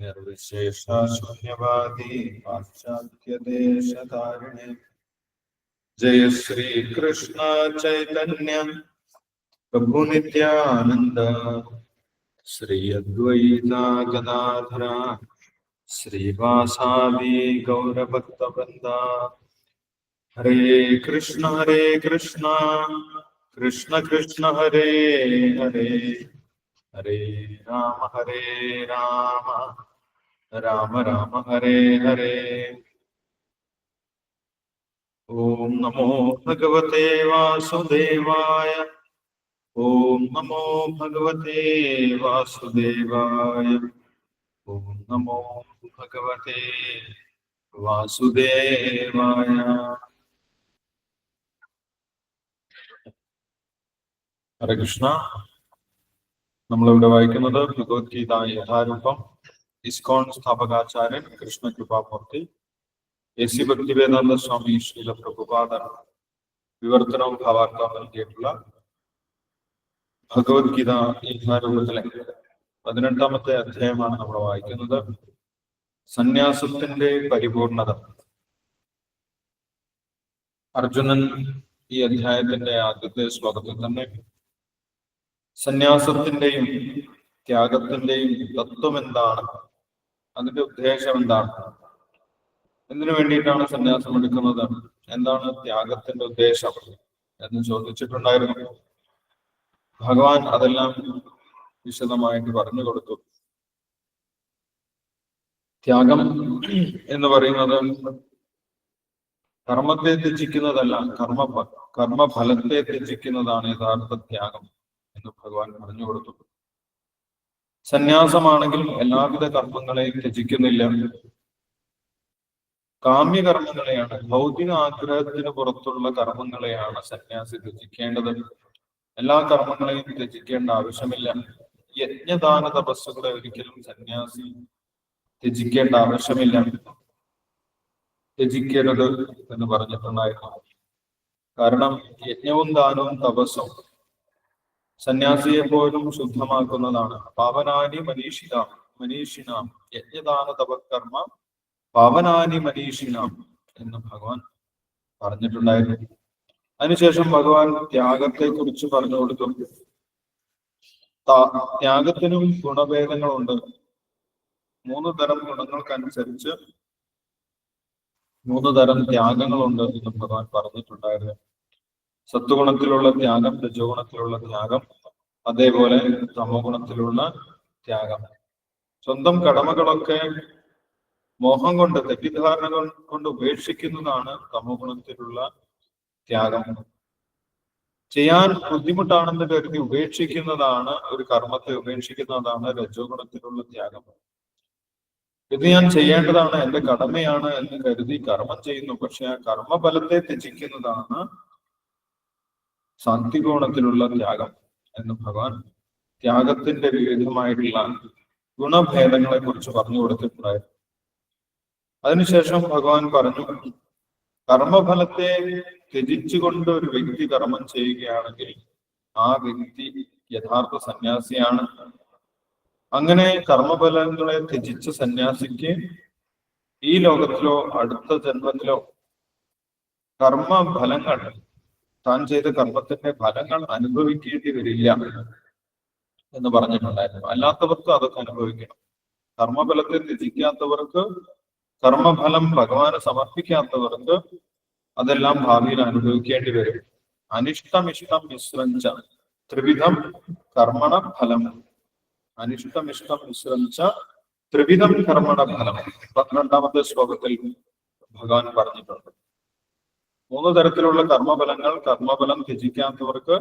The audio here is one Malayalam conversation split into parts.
निर्विशेषशून्यवादी पाश्चात्यदेशतारिणे जय श्री कृष्ण चैतन्य प्रभु नित्यानंद श्री अद्वैता गदाधर श्रीवासादि गौरभक्तवृंदा हरे कृष्ण कृष्ण कृष्ण हरे हरे हरे राम राम राम हरे हरे। ओम नमो भगवते वासुदेवाय। ओम नमो भगवते वासुदेवाय। ओम नमो भगवते वासुदेवाय। ഹരേ കൃഷ്ണ. നമ്മളിവിടെ വായിക്കുന്നത് ഭഗവത്ഗീത യഥാരൂപം. ഇസ്കോൺ സ്ഥാപകാചാര്യൻ കൃഷ്ണകൃപാമൂർത്തി AC ഭക്തിവേദാന്ത സ്വാമി ശ്രീല പ്രഭുപാദ വിവർത്തനവും ഭാവാർത്ഥവും നൽകിയിട്ടുള്ള ഭഗവത്ഗീത യഥാരൂപത്തിലെ 18ാമത്തെ അധ്യായമാണ് നമ്മൾ വായിക്കുന്നത്. സന്യാസത്തിന്റെ പരിപൂർണത. അർജുനൻ ഈ അധ്യായത്തിന്റെ ആദ്യത്തെ ശ്ലോകത്തിൽ തന്നെ സന്യാസത്തിന്റെയും ത്യാഗത്തിന്റെയും തത്വം എന്താണ്, അതിന്റെ ഉദ്ദേശം എന്താണ്, എന്തിനു വേണ്ടിയിട്ടാണ് സന്യാസം എടുക്കുന്നത്, എന്താണ് ത്യാഗത്തിന്റെ ഉദ്ദേശം എന്ന് ചോദിച്ചിട്ടുണ്ടായിരുന്നു. ഭഗവാൻ അതെല്ലാം വിശദമായിട്ട് പറഞ്ഞു കൊടുത്തു. ത്യാഗം എന്ന് പറയുന്നത് കർമ്മത്തെ ത്യജിക്കുന്നതല്ല, കർമ്മഫലത്തെ ത്യജിക്കുന്നതാണ് യഥാർത്ഥ ത്യാഗം എന്ന് ഭഗവാൻ പറഞ്ഞു കൊടുത്തു. സന്യാസമാണെങ്കിലും എല്ലാവിധ കർമ്മങ്ങളെയും ത്യജിക്കുന്നില്ല. കാമ്യകർമ്മങ്ങളെയാണ്, ഭൗതിക ആഗ്രഹത്തിന് പുറത്തുള്ള കർമ്മങ്ങളെയാണ് സന്യാസി ത്യജിക്കേണ്ടത്. എല്ലാ കർമ്മങ്ങളെയും ത്യജിക്കേണ്ട ആവശ്യമില്ല. യജ്ഞദാന തപസ്സുകളെ ഒരിക്കലും സന്യാസി ത്യജിക്കേണ്ട ആവശ്യമില്ല, ത്യജിക്കരുത് എന്ന് പറഞ്ഞിട്ടുണ്ടായിരുന്നു. കാരണം യജ്ഞവും ദാനവും തപസ്സും സന്യാസിയെ പോലും ശുദ്ധമാക്കുന്നതാണ്. പാവനാനി മനീഷിനാം യജ്ഞദാന തപകർമ്മ പാവനാനി മനീഷിനാം എന്ന് ഭഗവാൻ പറഞ്ഞിട്ടുണ്ടായിരുന്നു. അതിനുശേഷം ഭഗവാൻ ത്യാഗത്തെ കുറിച്ച് പറഞ്ഞു കൊടുത്തു. ത്യാഗത്തിനും ഗുണഭേദങ്ങളുണ്ട്. 3 തരം ഗുണങ്ങൾക്കനുസരിച്ച് 3 തരം ത്യാഗങ്ങളുണ്ട് എന്ന് ഭഗവാൻ പറഞ്ഞിട്ടുണ്ടായിരുന്നു. സത്വഗുണത്തിലുള്ള ത്യാഗം, രജോഗുണത്തിലുള്ള ത്യാഗം, അതേപോലെ തമോഗുണത്തിലുള്ള ത്യാഗം. സ്വന്തം കടമകളൊക്കെ മോഹം കൊണ്ട്, തെറ്റിദ്ധാരണകൾ കൊണ്ട് ഉപേക്ഷിക്കുന്നതാണ് തമോഗുണത്തിലുള്ള ത്യാഗം. ചെയ്യാൻ ബുദ്ധിമുട്ടാണെന്ന് കരുതി ഉപേക്ഷിക്കുന്നതാണ്, ഒരു കർമ്മത്തെ ഉപേക്ഷിക്കുന്നതാണ് രജോഗുണത്തിലുള്ള ത്യാഗം. ഇത് ഞാൻ ചെയ്യേണ്ടതാണ്, എന്റെ കടമയാണ് എന്ന് കരുതി കർമ്മം ചെയ്യുന്നു, പക്ഷെ ആ കർമ്മഫലത്തെ ത്യജിക്കുന്നതാണ് സാത്വികോണത്തിലുള്ള ത്യാഗം എന്ന് ഭഗവാൻ ത്യാഗത്തിന്റെ വിവിധമായിട്ടുള്ള ഗുണഭേദങ്ങളെ കുറിച്ച് പറഞ്ഞു കൊടുത്തിട്ടുണ്ടായിരുന്നു. അതിനുശേഷം ഭഗവാൻ പറഞ്ഞു, കർമ്മഫലത്തെ ത്യജിച്ചുകൊണ്ട് ഒരു വ്യക്തി കർമ്മം ചെയ്യുകയാണെങ്കിൽ ആ വ്യക്തി യഥാർത്ഥ സന്യാസിയാണ്. അങ്ങനെ കർമ്മഫലങ്ങളെ ത്യജിച്ച സന്യാസിക്ക് ഈ ലോകത്തിലോ അടുത്ത ജന്മത്തിലോ കർമ്മഫലങ്ങൾ, താൻ ചെയ്ത കർമ്മത്തിന്റെ ഫലങ്ങൾ അനുഭവിക്കേണ്ടി വരില്ല എന്ന് പറഞ്ഞിട്ടുണ്ടായിരുന്നു. അല്ലാത്തവർക്ക് അതൊക്കെ അനുഭവിക്കണം. കർമ്മഫലത്തെ ത്യജിക്കാത്തവർക്ക്, കർമ്മഫലം ഭഗവാന് സമർപ്പിക്കാത്തവർക്ക് അതെല്ലാം ഭാവിയിൽ അനുഭവിക്കേണ്ടി വരും. അനിഷ്ടമിഷ്ടം മിശ്രഞ്ച ത്രിവിധം കർമ്മണ ഫലം. അനിഷ്ടമിഷ്ടം മിശ്രഞ്ച ത്രിവിധം കർമ്മണ ഫലം 12ാമത്തെ ശ്ലോകത്തിൽ ഭഗവാൻ പറഞ്ഞിട്ടുണ്ട്. 3 തരത്തിലുള്ള കർമ്മഫലങ്ങൾ കർമ്മഫലം ത്യജിക്കാത്തവർക്ക്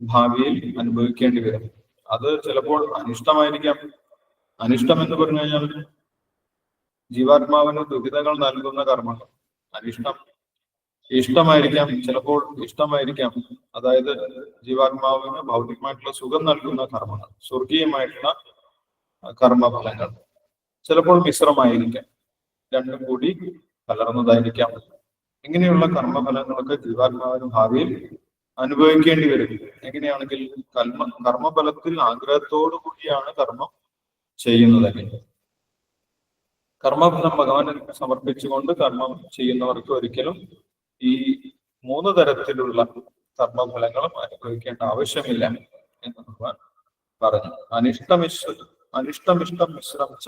ഭാവിയിൽ അനുഭവിക്കേണ്ടി വരും. അത് ചിലപ്പോൾ അനിഷ്ടമായിരിക്കാം. അനിഷ്ടം എന്ന് പറഞ്ഞു കഴിഞ്ഞാൽ ജീവാത്മാവിന് ദുരിതങ്ങൾ നൽകുന്ന കർമ്മങ്ങൾ അനിഷ്ടം. ഇഷ്ടമായിരിക്കാം, ചിലപ്പോൾ ഇഷ്ടമായിരിക്കാം. അതായത് ജീവാത്മാവിന് ഭൗതികമായിട്ടുള്ള സുഖം നൽകുന്ന കർമ്മങ്ങൾ, സ്വർഗീയമായിട്ടുള്ള കർമ്മഫലങ്ങൾ. ചിലപ്പോൾ മിശ്രമായിരിക്കാം, രണ്ടും കൂടി കലർന്നതായിരിക്കാം. ഇങ്ങനെയുള്ള കർമ്മഫലങ്ങളൊക്കെ ജീവാത്മാവിന് ഭാവിയിൽ അനുഭവിക്കേണ്ടി വരും. എങ്ങനെയാണെങ്കിൽ കർമ്മഫലത്തിൽ ആഗ്രഹത്തോടു കൂടിയാണ് കർമ്മം ചെയ്യുന്നതെങ്കിൽ. കർമ്മഫലം ഭഗവാന് സമർപ്പിച്ചുകൊണ്ട് കർമ്മം ചെയ്യുന്നവർക്ക് ഒരിക്കലും ഈ 3 തരത്തിലുള്ള കർമ്മഫലങ്ങളും അനുഭവിക്കേണ്ട ആവശ്യമില്ല എന്ന് ഭഗവാൻ പറഞ്ഞു. അനിഷ്ടമിഷ്ടം മിശ്രം ച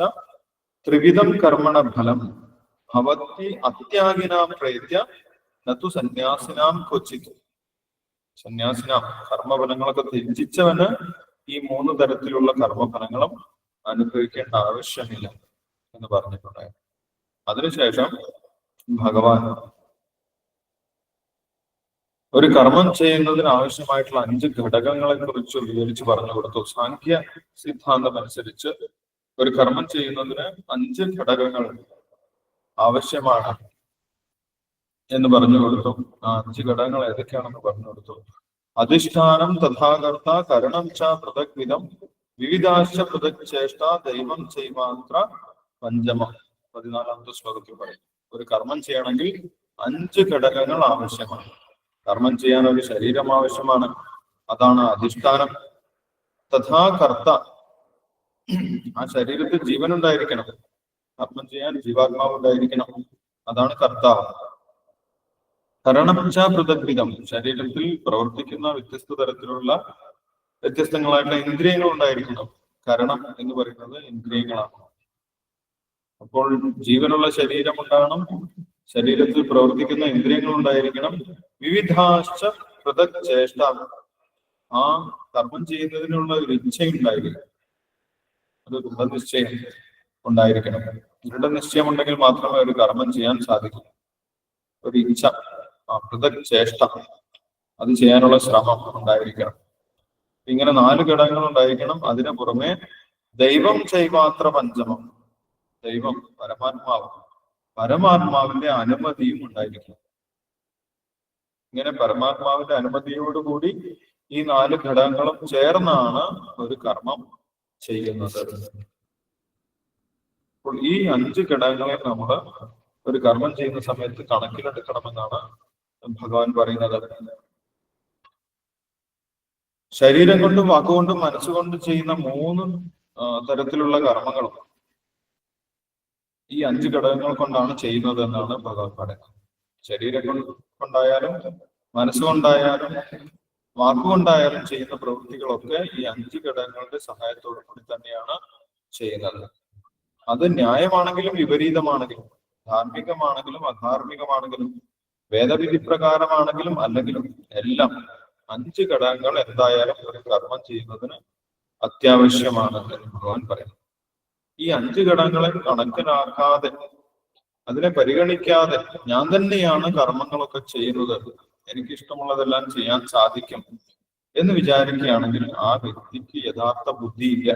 ത്രിവിധം കർമ്മണ ഫലം ഭവതി അത്യാഗിനാം പ്രേത്യ നതു സന്യാസിനാം ക്വചിത്. സന്യാസിനാം കർമ്മഫലങ്ങളൊക്കെ ത്യജിച്ചവന് ഈ 3 തരത്തിലുള്ള കർമ്മഫലങ്ങളും അനുഭവിക്കേണ്ട ആവശ്യമില്ല എന്ന് പറഞ്ഞിട്ടുണ്ടായിരുന്നു. അതിനുശേഷം ഭഗവാൻ ഒരു കർമ്മം ചെയ്യുന്നതിന് ആവശ്യമായിട്ടുള്ള 5 ഘടകങ്ങളെ കുറിച്ച് വിവരിച്ച് പറഞ്ഞു കൊടുത്തു. സാഖ്യ സിദ്ധാന്തം അനുസരിച്ച് ഒരു കർമ്മം ചെയ്യുന്നതിന് 5 ഘടകങ്ങൾ ആവശ്യമാണ് എന്ന് പറഞ്ഞു കൊടുത്തു. ആ 5 ഘടകങ്ങൾ ഏതൊക്കെയാണെന്ന് പറഞ്ഞു കൊടുത്തു. അധിഷ്ഠാനം തഥാകർത്ത കരണം ച പൃഥഗ്വിധം വിവിധാശ്ച പൃഥക് ചേഷ്ട ദൈവം ചൈമാത്ര പഞ്ചമം. 14ാമത്തെ ശ്ലോകത്തിൽ പറയും ഒരു കർമ്മം ചെയ്യണമെങ്കിൽ 5 ഘടകങ്ങൾ ആവശ്യമാണ്. കർമ്മം ചെയ്യാൻ ഒരു ശരീരം ആവശ്യമാണ്, അതാണ് അധിഷ്ഠാനം. തഥാ കർത്ത, ആ ശരീരത്തിൽ ജീവൻ ഉണ്ടായിരിക്കണം. കർമ്മം ചെയ്യാൻ ജീവാത്മാവ് ഉണ്ടായിരിക്കണം, അതാണ് കർത്താവ്. കരണംച പൃഥഗ്വിധം, ശരീരത്തിൽ പ്രവർത്തിക്കുന്ന വ്യത്യസ്തങ്ങളായിട്ടുള്ള ഇന്ദ്രിയങ്ങൾ ഉണ്ടായിരിക്കണം. കരണം എന്ന് പറയുന്നത് ഇന്ദ്രിയങ്ങളാണ്. അപ്പോൾ ജീവനുള്ള ശരീരം ഉണ്ടാകണം, ശരീരത്തിൽ പ്രവർത്തിക്കുന്ന ഇന്ദ്രിയങ്ങൾ ഉണ്ടായിരിക്കണം. വിവിധാശ്ച പൃഥക് ചേഷ്ട, ആ കർമ്മം ചെയ്യുന്നതിനുള്ള ഒരു ഇച്ഛയുണ്ടായിരിക്കണം, ഒരു ദൃഢനിശ്ചയം ഉണ്ടായിരിക്കണം. ദൃഢനിശ്ചയം ഉണ്ടെങ്കിൽ മാത്രമേ ഒരു കർമ്മം ചെയ്യാൻ സാധിക്കൂ. ഒരു ഇച്ഛ, പൃഥക് ചേഷ്ട, അത് ചെയ്യാനുള്ള ശ്രമം ഉണ്ടായിരിക്കണം. ഇങ്ങനെ 4 ഘടകങ്ങൾ ഉണ്ടായിരിക്കണം. അതിനു പുറമെ ദൈവം ചൈമാത്ര പഞ്ചമം, ദൈവം പരമാത്മാവിന്റെ അനുമതിയും ഉണ്ടായിരിക്കണം. ഇങ്ങനെ പരമാത്മാവിന്റെ അനുമതിയോടുകൂടി ഈ 4 ഘടകങ്ങളും ചേർന്നാണ് ഒരു കർമ്മം ചെയ്യുന്നത്. അപ്പോൾ ഈ 5 ഘടകങ്ങളെ നമ്മൾ ഒരു കർമ്മം ചെയ്യുന്ന സമയത്ത് കണക്കിലെടുക്കണമെന്നാണ് ഭഗവാൻ പറയുന്നത്. ശരീരം കൊണ്ടും വാക്കുകൊണ്ടും മനസ്സുകൊണ്ടും ചെയ്യുന്ന 3 തരത്തിലുള്ള കർമ്മങ്ങളും ഈ 5 ഘടകങ്ങൾ കൊണ്ടാണ് ചെയ്യുന്നത് എന്നാണ് ഭഗവാൻ പറയുന്നത്. ശരീരം കൊണ്ടായാലും മനസ്സുകൊണ്ടായാലും വാക്കുകൊണ്ടായാലും ചെയ്യുന്ന പ്രവൃത്തികളൊക്കെ ഈ 5 ഘടകങ്ങളുടെ സഹായത്തോടു കൂടി തന്നെയാണ് ചെയ്യുന്നത്. അത് ന്യായമാണെങ്കിലും വിപരീതമാണെങ്കിലും, ധാർമ്മികമാണെങ്കിലും അധാർമികമാണെങ്കിലും, വേദവിധി പ്രകാരമാണെങ്കിലും അല്ലെങ്കിലും എല്ലാം 5 ഘടകങ്ങൾ എന്തായാലും ഒരു കർമ്മം ചെയ്യുന്നതിന് അത്യാവശ്യമാണ് എന്ന് ഭഗവാൻ പറയുന്നു. ഈ 5 ഘടകങ്ങളെ കണക്കിലാക്കാതെ, അതിനെ പരിഗണിക്കാതെ ഞാൻ തന്നെയാണ് കർമ്മങ്ങളൊക്കെ ചെയ്യുന്നത്, എനിക്കിഷ്ടമുള്ളതെല്ലാം ചെയ്യാൻ സാധിക്കും എന്ന് വിചാരിക്കുകയാണെങ്കിൽ ആ വ്യക്തിക്ക് യഥാർത്ഥ ബുദ്ധിയില്ല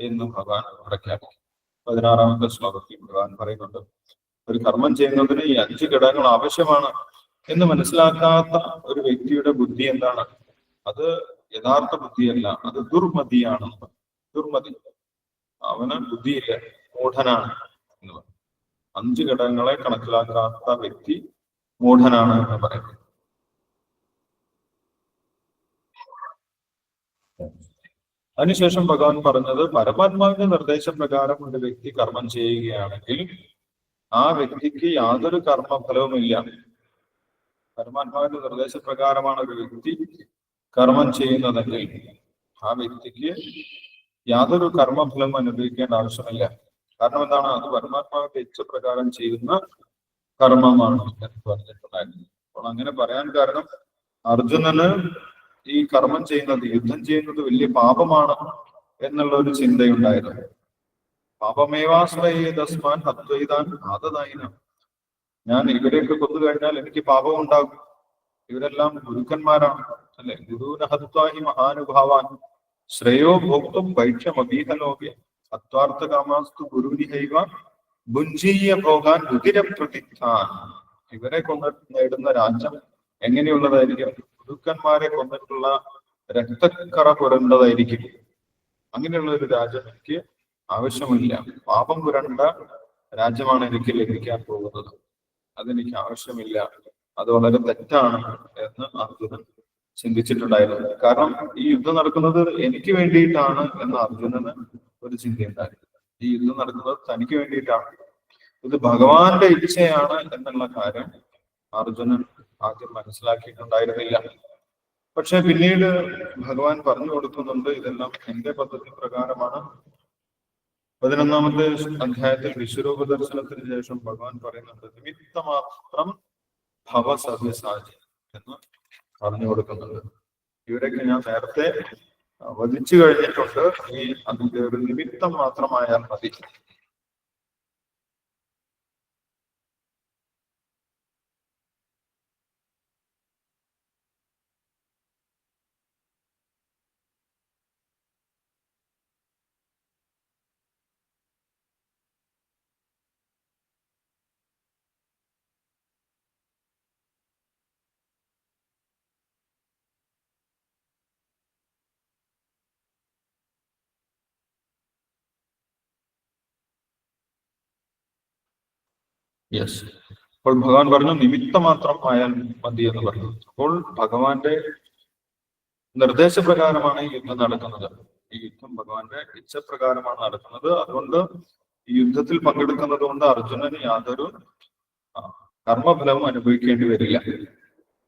എന്ന് ഭഗവാൻ പ്രഖ്യാപിക്കും. 16ാമത്തെ ശ്ലോകത്തിൽ ഭഗവാൻ പറയുന്നുണ്ട്, ഒരു കർമ്മം ചെയ്യുന്നതിന് ഈ 5 ഘടകങ്ങൾ ആവശ്യമാണ് എന്ന് മനസ്സിലാക്കാത്ത ഒരു വ്യക്തിയുടെ ബുദ്ധി എന്താണ്? അത് യഥാർത്ഥ ബുദ്ധിയല്ല, അത് ദുർമതിയാണ്. ദുർമതി, അവന് ബുദ്ധിയില്ല, മൂഢനാണ് എന്ന് പറയും. 5 ഘടകങ്ങളെ കണക്കിലാക്കാത്ത വ്യക്തി മൂഢനാണ് എന്ന് പറയുന്നത്. അതിനുശേഷം ഭഗവാൻ പറഞ്ഞത്, പരമാത്മാവിന്റെ നിർദ്ദേശപ്രകാരം ഒരു വ്യക്തി കർമ്മം ചെയ്യുകയാണെങ്കിൽ ആ വ്യക്തിക്ക് യാതൊരു കർമ്മഫലവുമില്ല. പരമാത്മാവിന്റെ നിർദ്ദേശപ്രകാരമാണ് ഒരു വ്യക്തി കർമ്മം ചെയ്യുന്നതെങ്കിൽ ആ വ്യക്തിക്ക് യാതൊരു കർമ്മഫലവും അനുഭവിക്കേണ്ട ആവശ്യമില്ല. കാരണം എന്താണ്? അത് പരമാത്മാവിന്റെ ഇച്ഛപ്രകാരം ചെയ്യുന്ന കർമ്മമാണ് എന്ന് പറഞ്ഞിട്ടുണ്ടായിരുന്നു. അപ്പോൾ അങ്ങനെ പറയാൻ കാരണം അർജുനന് ഈ കർമ്മം ചെയ്യുന്നത്, യുദ്ധം ചെയ്യുന്നത് വലിയ പാപമാണ് എന്നുള്ള ഒരു ചിന്തയുണ്ടായിരുന്നു. പാപമേവാശ്രയേതസ്മാൻ ഹത്വൈതാൻ ആദദായിനം, ഞാൻ ഇവരെയൊക്കെ കൊന്നു കഴിഞ്ഞാൽ എനിക്ക് പാപം ഉണ്ടാകും, ഇവരെല്ലാം ഗുരുക്കന്മാരാണ് അല്ലെ. ഗുരുവിനെ ഹത്വാഹി മഹാനുഭാവാൻ ശ്രേയോ ഭോക്തും ഭൈക്ഷമബീഹലോകെ അത്വാർത്ഥ കാമാസ്തു ഗുരുനിഹൈവ ഭുഞ്ജീയ ഭോഗാൻ രുതിരപ്രതിത്ഥാൻ. ഇവരെ കൊന്നിട്ട് നേടുന്ന രാജ്യം എങ്ങനെയുള്ളതായിരിക്കും? ഗുരുക്കന്മാരെ കൊന്നിട്ടുള്ള രക്തക്കറ പുരണ്ടതായിരിക്കും. അങ്ങനെയുള്ള ഒരു രാജ്യം എനിക്ക് ആവശ്യമില്ല. പാപം പുരണ്ട രാജ്യമാണ് എനിക്ക് ലഭിക്കാൻ പോകുന്നത്, അതെനിക്ക് ആവശ്യമില്ല, അത് വളരെ തെറ്റാണ് എന്ന് അർജുനൻ ചിന്തിച്ചിട്ടുണ്ടായിരുന്നു. കാരണം ഈ യുദ്ധം നടക്കുന്നത് എനിക്ക് വേണ്ടിയിട്ടാണ് എന്ന് അർജുനന് ഒരു ചിന്തയുണ്ടായിരുന്നു. ഈ യുദ്ധം നടക്കുന്നത് തനിക്ക് വേണ്ടിയിട്ടാണ്, ഇത് ഭഗവാന്റെ ഇച്ഛയാണ് എന്നുള്ള കാര്യം അർജുനൻ ആദ്യം മനസ്സിലാക്കിയിട്ടുണ്ടായിരുന്നില്ല. പക്ഷെ പിന്നീട് ഭഗവാൻ പറഞ്ഞു കൊടുക്കുന്നുണ്ട്, ഇതെല്ലാം എന്റെ പദ്ധതി പ്രകാരമാണ്. 11-ാമത്തെ അധ്യായത്തിൽ വിശ്വരൂപ ദർശനത്തിന് ശേഷം ഭഗവാൻ പറയുന്നുണ്ട്, നിമിത്തമാത്രം ഭവസവ്യസാചി എന്ന് പറഞ്ഞു കൊടുക്കുന്നുണ്ട്. ഇവരൊക്കെ ഞാൻ നേരത്തെ വധിച്ചു കഴിഞ്ഞിട്ടുണ്ട്, ഈ അതിന്റെ ഒരു നിമിത്തം മാത്രമായാൽ മതി. യെസ്, അപ്പോൾ ഭഗവാൻ പറഞ്ഞു നിമിത്തം മാത്രം ആയാൽ മതി എന്ന് പറഞ്ഞു. അപ്പോൾ ഭഗവാന്റെ നിർദ്ദേശപ്രകാരമാണ് ഈ യുദ്ധം നടക്കുന്നത്. ഈ യുദ്ധം ഭഗവാന്റെ ഇച്ഛപ്രകാരമാണ് നടക്കുന്നത്. അതുകൊണ്ട് ഈ യുദ്ധത്തിൽ പങ്കെടുക്കുന്നത് കൊണ്ട് അർജുനന് യാതൊരു കർമ്മഫലവും അനുഭവിക്കേണ്ടി വരില്ല.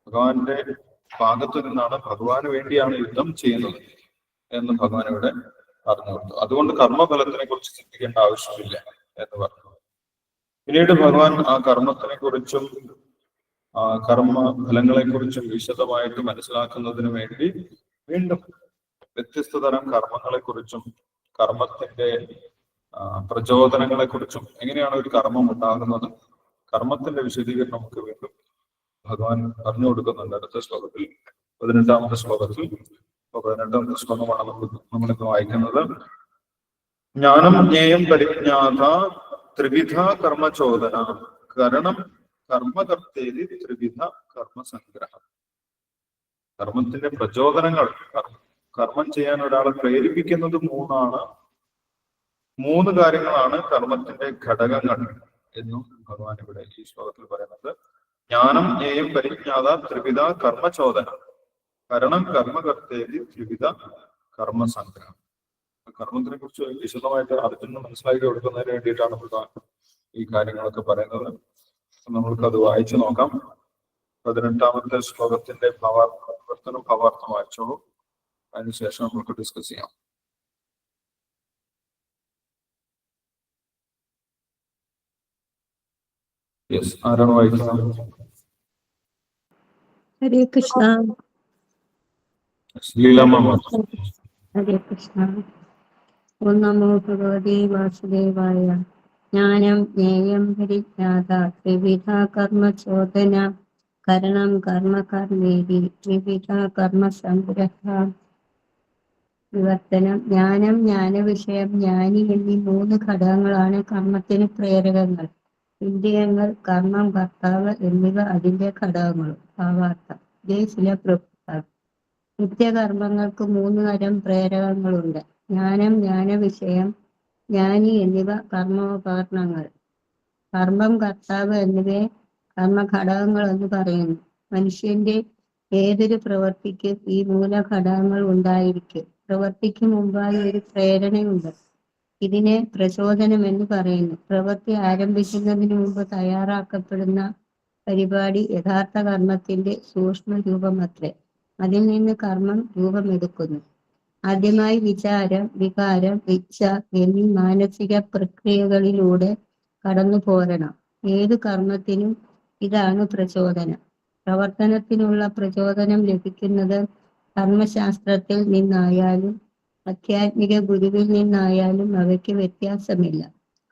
ഭഗവാന്റെ ഭാഗത്തു നിന്നാണ്, ഭഗവാന് വേണ്ടിയാണ് യുദ്ധം ചെയ്യുന്നത് എന്ന് ഭഗവാൻ ഇവിടെ പറഞ്ഞു കൊടുത്തു. അതുകൊണ്ട് കർമ്മഫലത്തിനെ കുറിച്ച് ചിന്തിക്കേണ്ട ആവശ്യമില്ല എന്ന് പറഞ്ഞു. പിന്നീട് ഭഗവാൻ ആ കർമ്മത്തിനെ കുറിച്ചും കർമ്മ ഫലങ്ങളെ കുറിച്ചും വിശദമായിട്ട് മനസ്സിലാക്കുന്നതിന് വേണ്ടി വീണ്ടും വ്യത്യസ്ത തരം കർമ്മങ്ങളെ കുറിച്ചും കർമ്മത്തിന്റെ പ്രചോദനങ്ങളെ കുറിച്ചും എങ്ങനെയാണ് ഒരു കർമ്മം ഉണ്ടാകുന്നത്, കർമ്മത്തിന്റെ വിശദീകരണം നമുക്ക് വീണ്ടും ഭഗവാൻ പറഞ്ഞു കൊടുക്കുന്നുണ്ട് അടുത്ത ശ്ലോകത്തിൽ. 18-ാമത്തെ ശ്ലോകത്തിൽ 18-ാമത്തെ ശ്ലോകമാണ് നമ്മളിന്ന് വായിക്കുന്നത്. ജ്ഞാനം ജ്ഞേയം പരിജ്ഞാത ത്രിവിധ കർമ്മചോദന കരണം കർമ്മകർത്തേതി ത്രിവിധ കർമ്മസംഗ്രഹം. കർമ്മത്തിന്റെ പ്രചോദനങ്ങൾ, കർമ്മം ചെയ്യാൻ ഒരാളെ പ്രേരിപ്പിക്കുന്നത് മൂന്ന് കാര്യങ്ങളാണ് കർമ്മത്തിന്റെ ഘടകങ്ങൾ എന്നും ഭഗവാൻ ഇവിടെ ഈ ശ്ലോകത്തിൽ പറയുന്നത്. ജ്ഞാനം ജ്ഞേയം പരിജ്ഞാത ത്രിവിധ കർമ്മചോദന കരണം കർമ്മകർത്തേതി ത്രിവിധ കർമ്മസംഗ്രഹം. കർമ്മത്തിനെ കുറിച്ച് വിശദമായിട്ട് അർജുനന് മനസ്സിലാക്കി കൊടുക്കുന്നതിന് വേണ്ടിയിട്ടാണ് ഭഗവാൻ ഈ കാര്യങ്ങളൊക്കെ പറയുന്നത്. നമ്മൾക്ക് അത് വായിച്ചു നോക്കാം. 18-ാമത്തെ ശ്ലോകത്തിന്റെ ഭാവാർത്ഥം വായിച്ചോളൂ. അതിനുശേഷം നമുക്ക് ഡിസ്കസ് ചെയ്യാം. യെസ്, ആരാണ് വായിക്കുന്നത്? ഹരേ കൃഷ്ണ. ഹരേ കൃഷ്ണ. ഓം നമോ ഭഗവതേ വാസുദേവായ. ജ്ഞാനം ജ്ഞേയം പരിജ്ഞാത ത്രിവിധ കർമ്മചോദന കരണം കർമ്മകർമ്മേതി ത്രിവിധ കർമ്മസംഗ്രഹ. വിവർത്തനം. ജ്ഞാനം, ജ്ഞാനവിഷയം, ജ്ഞാനി എന്നീ 3 ഘടകങ്ങളാണ് കർമ്മത്തിന് പ്രേരകങ്ങൾ. ഇന്ദ്രിയങ്ങൾ, കർമ്മം, കർത്താവ് എന്നിവ അതിന്റെ ഘടകങ്ങളും. ഭാവാർത്ഥം. ചില പ്രവൃത്തി നിത്യകർമ്മങ്ങൾക്ക് 3 തരം പ്രേരകങ്ങളുണ്ട്. ജ്ഞാനം, ജ്ഞാനവിഷയം, ജ്ഞാനി എന്നിവ കർമ്മോപകരണങ്ങൾ. കർമ്മം, കർത്താവ് എന്നിവയെ കർമ്മഘടകങ്ങൾ എന്ന് പറയുന്നു. മനുഷ്യന്റെ ഏതൊരു പ്രവൃത്തിക്കും ഈ മൂലഘടകങ്ങൾ ഉണ്ടായിരിക്കും. പ്രവൃത്തിക്ക് മുമ്പായി ഒരു പ്രേരണയുണ്ട്. ഇതിനെ പ്രചോദനം എന്ന് പറയുന്നു. പ്രവൃത്തി ആരംഭിക്കുന്നതിന് മുമ്പ് തയ്യാറാക്കപ്പെടുന്ന പരിപാടി യഥാർത്ഥ കർമ്മത്തിന്റെ സൂക്ഷ്മ രൂപമത്രേ. അതിൽ നിന്ന് കർമ്മം രൂപമെടുക്കുന്നു. ആദ്യമായി വിചാരം, വികാരം, ഇച്ഛ എന്നീ മാനസിക പ്രക്രിയകളിലൂടെ കടന്നു പോരണം. ഏതു കർമ്മത്തിനും ഇതാണ് പ്രചോദനം. പ്രവർത്തനത്തിനുള്ള പ്രചോദനം ലഭിക്കുന്നത് കർമ്മശാസ്ത്രത്തിൽ നിന്നായാലും ആധ്യാത്മിക ഗുരുവിൽ നിന്നായാലും അവയ്ക്ക് വ്യത്യാസമില്ല.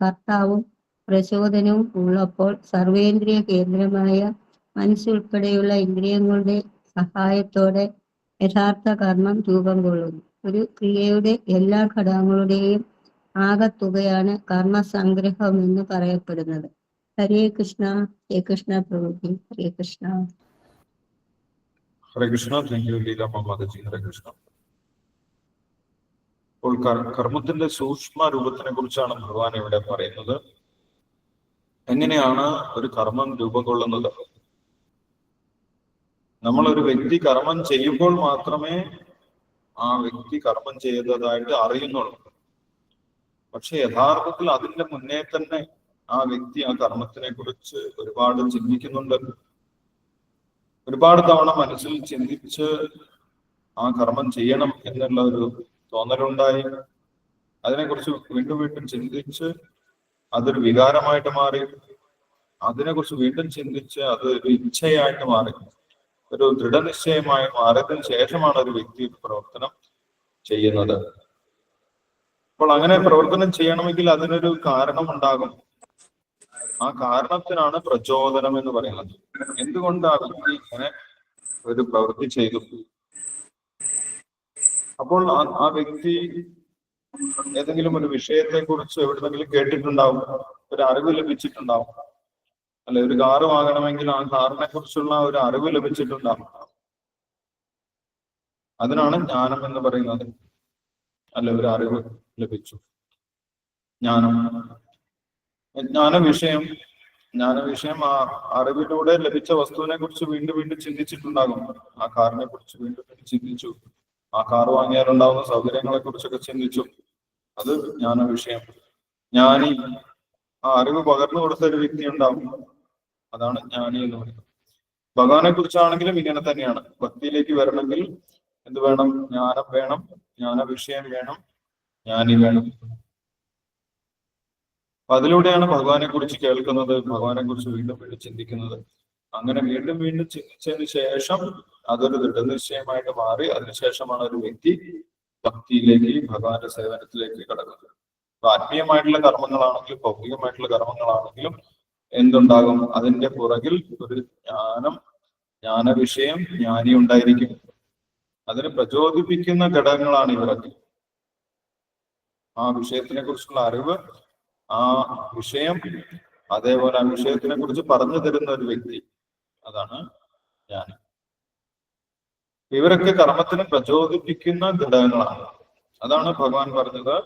കർത്താവും പ്രചോദനവും ഉള്ളപ്പോൾ സർവേന്ദ്രിയ കേന്ദ്രമായ മനസ്സുൾപ്പെടെയുള്ള ഇന്ദ്രിയങ്ങളുടെ സഹായത്തോടെ യഥാർത്ഥ കർമ്മം രൂപം കൊള്ളുന്നു. ഒരു ക്രിയയുടെ എല്ലാ ഘടകങ്ങളുടെയും ആകത്തുകയാണ് കർമ്മസംഗ്രഹം എന്ന് പറയപ്പെടുന്നത്. ഹരേ കൃഷ്ണ. ഹരേ കൃഷ്ണ പ്രഭുജി. ഹരേ കൃഷ്ണ. ഹരേ കൃഷ്ണ. താങ്ക് യു ലീല മാതാജി. ഹരേ കൃഷ്ണ. അപ്പോൾ കർമ്മത്തിന്റെ സൂക്ഷ്മ രൂപത്തിനെ കുറിച്ചാണ് ഭഗവാൻ ഇവിടെ പറയുന്നത്. എങ്ങനെയാണ് ഒരു കർമ്മം രൂപം കൊള്ളുന്നത്? നമ്മളൊരു വ്യക്തി കർമ്മം ചെയ്യുമ്പോൾ മാത്രമേ ആ വ്യക്തി കർമ്മം ചെയ്തതായിട്ട് അറിയുന്നുള്ളൂ. പക്ഷെ യഥാർത്ഥത്തിൽ അതിന്റെ മുന്നേ തന്നെ ആ വ്യക്തി ആ കർമ്മത്തിനെ കുറിച്ച് ഒരുപാട് ചിന്തിക്കുന്നുണ്ട്. ഒരുപാട് തവണ മനസ്സിൽ ചിന്തിച്ച് ആ കർമ്മം ചെയ്യണം എന്നുള്ള ഒരു തോന്നലുണ്ടായി. അതിനെക്കുറിച്ച് വീണ്ടും വീണ്ടും ചിന്തിച്ച് അതൊരു വികാരമായിട്ട് മാറി. അതിനെക്കുറിച്ച് വീണ്ടും ചിന്തിച്ച് അത് ഒരു ഇച്ഛയായിട്ട് മാറി, ഒരു ദൃഢനിശ്ചയമായി മാറിയതിനു ശേഷമാണ് ഒരു വ്യക്തി പ്രവർത്തനം ചെയ്യുന്നത്. അപ്പോൾ അങ്ങനെ പ്രവർത്തനം ചെയ്യണമെങ്കിൽ അതിനൊരു കാരണം ഉണ്ടാകും. ആ കാരണത്തിനാണ് പ്രചോദനം എന്ന് പറയുന്നത്. എന്തുകൊണ്ട് ആ വ്യക്തി ഇങ്ങനെ ഒരു പ്രവൃത്തി ചെയ്തു? അപ്പോൾ ആ വ്യക്തി ഏതെങ്കിലും ഒരു വിഷയത്തെ കുറിച്ച് എവിടെന്നെങ്കിലും കേട്ടിട്ടുണ്ടാവും, ഒരു അറിവ് ലഭിച്ചിട്ടുണ്ടാവും. അല്ലെ, ഒരു കാറ് വാങ്ങണമെങ്കിൽ ആ കാറിനെ കുറിച്ചുള്ള ഒരു അറിവ് ലഭിച്ചിട്ടുണ്ടാവും. അതിനാണ് ജ്ഞാനം എന്ന് പറയുന്നത്. അല്ലെ, ഒരു അറിവ് ലഭിച്ചു. ജ്ഞാനം, ജ്ഞാനവിഷയം ആ അറിവിലൂടെ ലഭിച്ച വസ്തുവിനെ കുറിച്ച് വീണ്ടും വീണ്ടും ചിന്തിച്ചിട്ടുണ്ടാകും. ആ കാറിനെ കുറിച്ച് വീണ്ടും വീണ്ടും ചിന്തിച്ചു. ആ കാർ വാങ്ങിയാലുണ്ടാവുന്ന സൗകര്യങ്ങളെ കുറിച്ചൊക്കെ ചിന്തിച്ചു. അത് ജ്ഞാനവിഷയം. ജ്ഞാനി, ആ അറിവ് പകർന്നു കൊടുത്ത ഒരു വ്യക്തി ഉണ്ടാവും. അതാണ് ജ്ഞാനി എന്ന് പറയുന്നത്. ഭഗവാനെ കുറിച്ചാണെങ്കിലും ഇങ്ങനെ തന്നെയാണ്. ഭക്തിയിലേക്ക് വരണമെങ്കിൽ എന്ത് വേണം? ജ്ഞാനം വേണം, ജ്ഞാനവിഷയം വേണം, ജ്ഞാനി വേണം. അപ്പൊ അതിലൂടെയാണ് ഭഗവാനെ കുറിച്ച് കേൾക്കുന്നത്, ഭഗവാനെ കുറിച്ച് വീണ്ടും വീണ്ടും ചിന്തിക്കുന്നത്. അങ്ങനെ വീണ്ടും വീണ്ടും ചിന്തിച്ചതിന് ശേഷം അതൊരു ദൃഢനിശ്ചയമായിട്ട് മാറി. അതിനുശേഷമാണ് ഒരു വ്യക്തി ഭക്തിയിലേക്ക്, ഭഗവാന്റെ സേവനത്തിലേക്ക് കടക്കുന്നത്. ആത്മീയമായിട്ടുള്ള കർമ്മങ്ങളാണെങ്കിലും ഭൗതികമായിട്ടുള്ള കർമ്മങ്ങളാണെങ്കിലും എന്തുണ്ടാകും? അതിന്റെ പുറകിൽ ഒരു ജ്ഞാനവിഷയം, ജ്ഞാനി ഉണ്ടായിരിക്കും. അതിന് പ്രചോദിപ്പിക്കുന്ന ഘടകങ്ങളാണ് ഇവരൊക്കെ. ആ വിഷയത്തിനെ കുറിച്ചുള്ള അറിവ്, ആ വിഷയം, അതേപോലെ ആ വിഷയത്തിനെ കുറിച്ച് പറഞ്ഞു തരുന്ന ഒരു വ്യക്തി, അതാണ് ജ്ഞാനം. ഇവരൊക്കെ കർമ്മത്തിന് പ്രചോദിപ്പിക്കുന്ന ഘടകങ്ങളാണ്. അതാണ് ഭഗവാൻ പറഞ്ഞത്,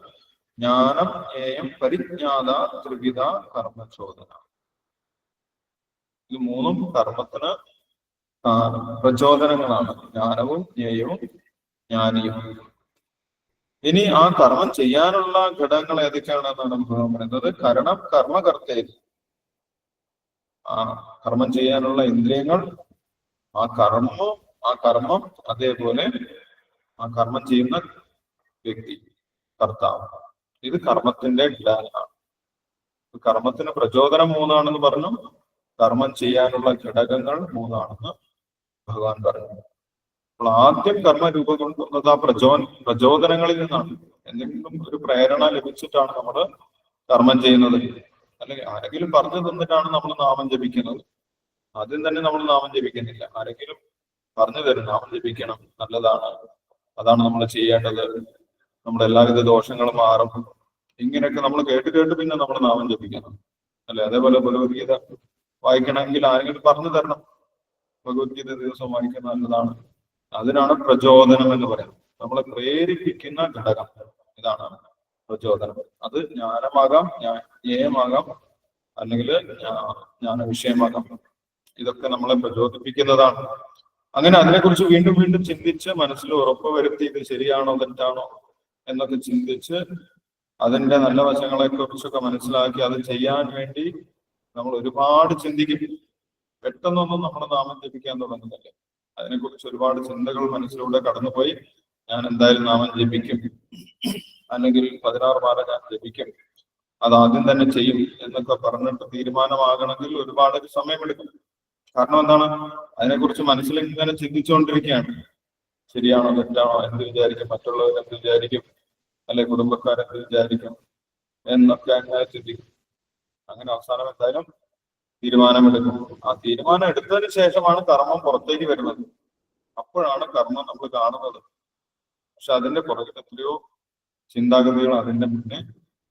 ജ്ഞാനം ജ്ഞേയം പരിജ്ഞാത ത്രിവിധ കർമ്മചോദന. ഇത് മൂന്നും കർമ്മത്തിന് പ്രചോദനങ്ങളാണ്. ജ്ഞാനവും ജ്ഞേയവും ജ്ഞാനിയും. ഇനി ആ കർമ്മം ചെയ്യാനുള്ള ഘടകങ്ങൾ ഏതൊക്കെയാണെന്നാണ് ഭഗവാൻ പറയുന്നത്. കരണം കർമ്മകർത്തേരി. ആ കർമ്മം ചെയ്യാനുള്ള ഇന്ദ്രിയങ്ങൾ, ആ കർമ്മം, അതേപോലെ ആ കർമ്മം ചെയ്യുന്ന വ്യക്തി, കർത്താവ്. ഇത് കർമ്മത്തിന്റെ ഘടകങ്ങളാണ്. കർമ്മത്തിന് പ്രചോദനം മൂന്നാണെന്ന് പറഞ്ഞു, കർമ്മം ചെയ്യാനുള്ള ഘടകങ്ങൾ മൂന്നാണെന്ന് ഭഗവാൻ പറഞ്ഞു. അപ്പോൾ ആദ്യം കർമ്മ രൂപം കൊണ്ടുവന്നത് ആ പ്രചോദനങ്ങളിൽ നിന്നാണ്. എന്തെങ്കിലും ഒരു പ്രേരണ ലഭിച്ചിട്ടാണ് നമ്മൾ കർമ്മം ചെയ്യുന്നത്. അല്ലെങ്കിൽ ആരെങ്കിലും പറഞ്ഞു തന്നിട്ടാണ് നമ്മൾ നാമം ജപിക്കുന്നത്. ആദ്യം തന്നെ നമ്മൾ നാമം ജപിക്കുന്നില്ല. ആരെങ്കിലും പറഞ്ഞു തരും നാമം ജപിക്കണം, നല്ലതാണ്, അതാണ് നമ്മൾ ചെയ്യേണ്ടത്, നമ്മുടെ എല്ലാവിധ ദോഷങ്ങളും മാറും. ഇങ്ങനെയൊക്കെ നമ്മൾ കേട്ട് പിന്നെ നമ്മൾ നാമം ജപിക്കണം. അല്ലെ, അതേപോലെ ഭഗവത്ഗീത വായിക്കണമെങ്കിൽ ആരെങ്കിലും പറഞ്ഞു തരണം, ഭഗവത്ഗീത ദിവസം വായിക്കാൻ നല്ലതാണ്. അതിനാണ് പ്രചോദനം എന്ന് പറയുന്നത്. നമ്മളെ പ്രേരിപ്പിക്കുന്ന ഘടകം ഇതാണ് പ്രചോദനം. അത് ജ്ഞാനമാകാം, ജ്ഞേയമാകാം, അല്ലെങ്കിൽ ജ്ഞാനവിഷയമാകാം. ഇതൊക്കെ നമ്മളെ പ്രചോദിപ്പിക്കുന്നതാണ്. അങ്ങനെ അതിനെക്കുറിച്ച് വീണ്ടും വീണ്ടും ചിന്തിച്ച് മനസ്സിൽ ഉറപ്പ് വരുത്തി ഇത് ശരിയാണോ തെറ്റാണോ എന്നൊക്കെ ചിന്തിച്ച് അതിന്റെ നല്ല വശങ്ങളെ കുറിച്ചൊക്കെ മനസ്സിലാക്കി അത് ചെയ്യാൻ വേണ്ടി നമ്മൾ ഒരുപാട് ചിന്തിക്കും. പെട്ടെന്നൊന്നും നമ്മൾ നാമം ജപിക്കാൻ തുടങ്ങുന്നില്ല. അതിനെക്കുറിച്ച് ഒരുപാട് ചിന്തകൾ മനസ്സിലൂടെ കടന്നുപോയി, ഞാൻ എന്തായാലും നാമം ജപിക്കും, അല്ലെങ്കിൽ 16 മാല ഞാൻ ജപിക്കും, അത് ആദ്യം തന്നെ ചെയ്യും എന്നൊക്കെ പറഞ്ഞിട്ട് തീരുമാനമാകണമെങ്കിൽ ഒരുപാട് സമയമെടുക്കും. കാരണം എന്താണ്? അതിനെക്കുറിച്ച് മനസ്സിൽ ഇങ്ങനെ ചിന്തിച്ചുകൊണ്ടിരിക്കുകയാണ്. ശരിയാണോ തെറ്റാണോ, എന്ത് വിചാരിക്കും, മറ്റുള്ളവർ എന്ത് വിചാരിക്കും, അല്ലെ കുടുംബക്കാരെന്ത് വിചാരിക്കും എന്നൊക്കെ അങ്ങനെ ചിന്തിക്കും. അങ്ങനെ അവസാനം എന്തായാലും തീരുമാനമെടുക്കും. ആ തീരുമാനം എടുത്തതിന് ശേഷമാണ് കർമ്മം പുറത്തേക്ക് വരുന്നത്. അപ്പോഴാണ് കർമ്മം നമ്മൾ കാണുന്നത്. പക്ഷെ അതിന്റെ പുറകിൽ എത്രയോ ചിന്താഗതികൾ അതിന്റെ മുന്നേ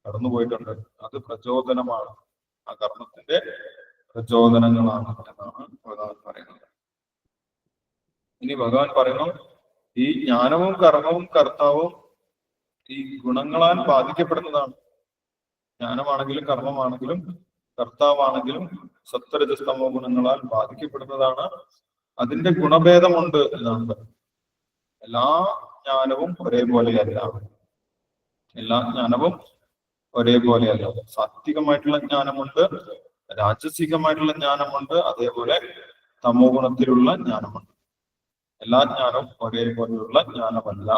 കടന്നുപോയിട്ടുണ്ട്. അത് പ്രചോദനമാണ്, ആ കർമ്മത്തിന്റെ പ്രചോദനങ്ങളാണ് എന്നാണ് ഭഗവാൻ പറയുന്നത്. ഇനി ഭഗവാൻ പറയുന്നു, ഈ ജ്ഞാനവും കർമ്മവും കർത്താവും ഈ ഗുണങ്ങളാൽ ബാധിക്കപ്പെടുന്നതാണ്. ജ്ഞാനമാണെങ്കിലും കർമ്മമാണെങ്കിലും കർത്താവാണെങ്കിലും സത്വരജസ്തമോ ഗുണങ്ങളാൽ ബാധിക്കപ്പെടുന്നതാണ്. അതിന്റെ ഗുണഭേദമുണ്ട് എന്നാണ് പറയുന്നത്. എല്ലാ ജ്ഞാനവും ഒരേപോലെയല്ല. എല്ലാ ജ്ഞാനവും ഒരേപോലെയല്ല. സാത്വികമായിട്ടുള്ള ജ്ഞാനമുണ്ട്, രാജസികമായിട്ടുള്ള ജ്ഞാനമുണ്ട്, അതേപോലെ തമോ ഗുണത്തിലുള്ള ജ്ഞാനമുണ്ട്. എല്ലാ ജ്ഞാനവും ഒരേപോലെയുള്ള ജ്ഞാനമല്ല.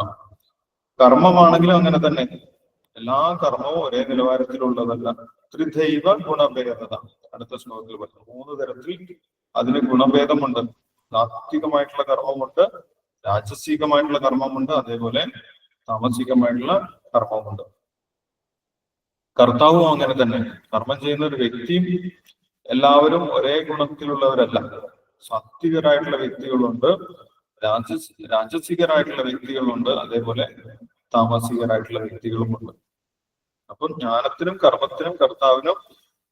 കർമ്മമാണെങ്കിലും അങ്ങനെ തന്നെ, എല്ലാ കർമ്മവും ഒരേ നിലവാരത്തിലുള്ളതല്ല. ത്രിദൈവ ഗുണഭേദത അടുത്ത ശ്ലോകത്തിൽ പറഞ്ഞു. 3 തരത്തിൽ അതിന് ഗുണഭേദമുണ്ട്. സാത്വികമായിട്ടുള്ള കർമ്മമുണ്ട്, രാജസികമായിട്ടുള്ള കർമ്മമുണ്ട്, അതേപോലെ താമസികമായിട്ടുള്ള കർമ്മമുണ്ട്. കർത്താവും അങ്ങനെ തന്നെ. കർമ്മം ചെയ്യുന്ന ഒരു വ്യക്തിയും എല്ലാവരും ഒരേ ഗുണത്തിലുള്ളവരല്ല. സാത്വികരായിട്ടുള്ള വ്യക്തികളുണ്ട്, രാജസികരായിട്ടുള്ള വ്യക്തികളുണ്ട്, അതേപോലെ താമസികരായിട്ടുള്ള വ്യക്തികളുമുണ്ട്. അപ്പൊ ജ്ഞാനത്തിനും കർമ്മത്തിനും കർത്താവിനും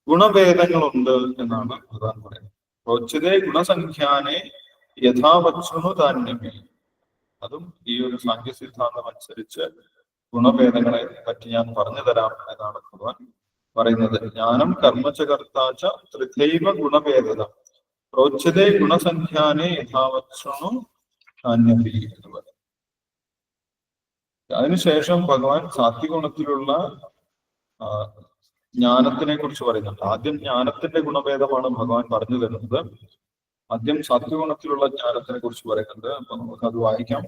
ഗുണഭേദങ്ങളുണ്ട് എന്നാണ് ഭഗവാൻ പറയുന്നത്. പ്രോച്യതേ ഗുണസംഖ്യാനെ യഥാവത്സുണു താന്യമേ. അതും ഈ ഒരു സാഖ്യ സിദ്ധാന്തം അനുസരിച്ച് ഗുണഭേദങ്ങളെ പറ്റി ഞാൻ പറഞ്ഞു തരാം എന്നാണ് ഭഗവാൻ പറയുന്നത്. ജ്ഞാനം കർമ്മച കർത്താച ത്രിദൈവ ഗുണഭേദത പ്രോച്യതേ ഗുണസംഖ്യാനെ യഥാവത്സുണു താന്യമേ എന്ന് പറയും. അതിനുശേഷം ഭഗവാൻ സാത്വികഗുണത്തിലുള്ള ജ്ഞാനത്തിനെ കുറിച്ച് പറയുന്നുണ്ട്. ആദ്യം ജ്ഞാനത്തിന്റെ ഗുണഭേദമാണ് ഭഗവാൻ പറഞ്ഞു തരുന്നത്. ആദ്യം സാത്വികഗുണത്തിലുള്ള ജ്ഞാനത്തിനെ കുറിച്ച് പറയുന്നുണ്ട്. അപ്പൊ നമുക്ക് അത് വായിക്കാം.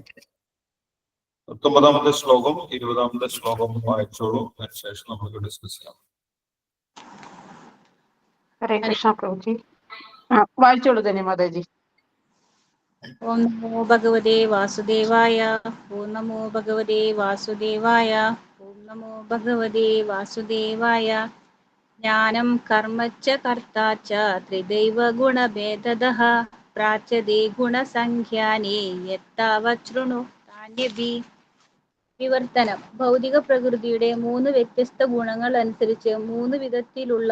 19ാമത്തെ ശ്ലോകം 20ാമത്തെ ശ്ലോകം വായിച്ചോളൂ. അതിനുശേഷം നമുക്ക് ഡിസ്കസ് ചെയ്യാം. ഹരേ കൃഷ്ണ പ്രഭുജി. വായിച്ചോളൂ തന്നെ മാതാജി. ഓം നമോ ഭഗവതേ വാസുദേവായ. ഓം നമോ ഭഗവതേ വാസുദേവായ. ഓം നമോ ഭഗവതേ വാസുദേവായ. ജ്ഞാനം കർമ്മച്ച കർത്താച്ച ത്രിദൈവ ഗുണഭേദതഃ പ്രാച്യതേ ഗുണസംഖ്യാനേ യത്താവത് ശൃണു താന്യഭി. വിവർത്തനം. ഭൗതിക പ്രകൃതിയുടെ 3 വ്യത്യസ്ത ഗുണങ്ങൾ അനുസരിച്ച് 3 വിധത്തിലുള്ള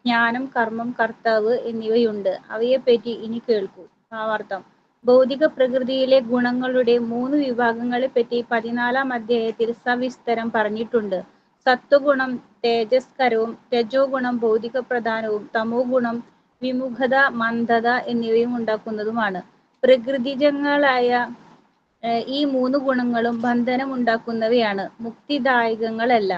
ജ്ഞാനം, കർമ്മം, കർത്താവ് എന്നിവയുണ്ട്. അവയെപ്പറ്റി ഇനി കേൾക്കൂ. ഭാവാർത്ഥം. ഭൗതിക പ്രകൃതിയിലെ ഗുണങ്ങളുടെ 3 വിഭാഗങ്ങളെ പറ്റി 14ാം അധ്യായത്തിൽ സവിസ്തരം പറഞ്ഞിട്ടുണ്ട്. സത്വഗുണം തേജസ്കരവും, രജോ ഗുണം ഭൗതിക പ്രധാനവും, തമോ ഗുണം വിമുഖത, മന്ദത എന്നിവയും ഉണ്ടാക്കുന്നതുമാണ്. പ്രകൃതിജങ്ങളായ ഈ 3 ഗുണങ്ങളും ബന്ധനം ഉണ്ടാക്കുന്നവയാണ്, മുക്തിദായകങ്ങളല്ല.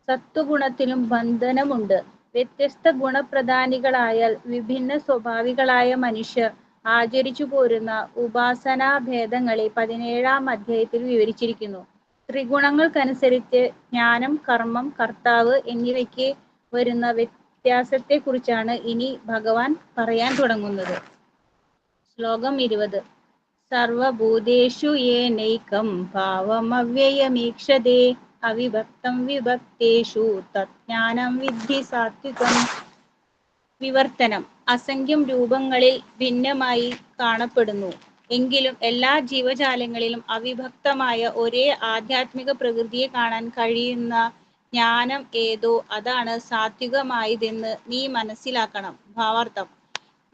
സത്വഗുണത്തിലും ബന്ധനമുണ്ട്. വ്യത്യസ്ത ഗുണപ്രധാനികളായാൽ വിഭിന്ന സ്വഭാവികളായ മനുഷ്യർ ആചരിച്ചു പോരുന്ന ഉപാസനാഭേദങ്ങളെ 17ാം അധ്യായത്തിൽ വിവരിച്ചിരിക്കുന്നു. ത്രിഗുണങ്ങൾക്കനുസരിച്ച് ജ്ഞാനം, കർമ്മം, കർത്താവ് എന്നിവയ്ക്ക് വരുന്ന വ്യത്യാസത്തെക്കുറിച്ചാണ് ഇനി ഭഗവാൻ പറയാൻ തുടങ്ങുന്നത്. ശ്ലോകം 20. സർവഭൂതേഷു യേനൈകം ഭാവമവ്യയമീക്ഷതേ അവിഭക്തം വിഭക്തേഷു തജ്ഞാനം വിദ്ധി സാത്വികം. വിവർത്തനം. അസംഖ്യം രൂപങ്ങളിൽ ഭിന്നമായി കാണപ്പെടുന്നു എങ്കിലും എല്ലാ ജീവജാലങ്ങളിലും അവിഭക്തമായ ഒരേ ആധ്യാത്മിക പ്രകൃതിയെ കാണാൻ കഴിയുന്ന ജ്ഞാനം ഏതോ അതാണ് സാത്വികമായതെന്ന് നീ മനസ്സിലാക്കണം. ഭാവാർത്ഥം.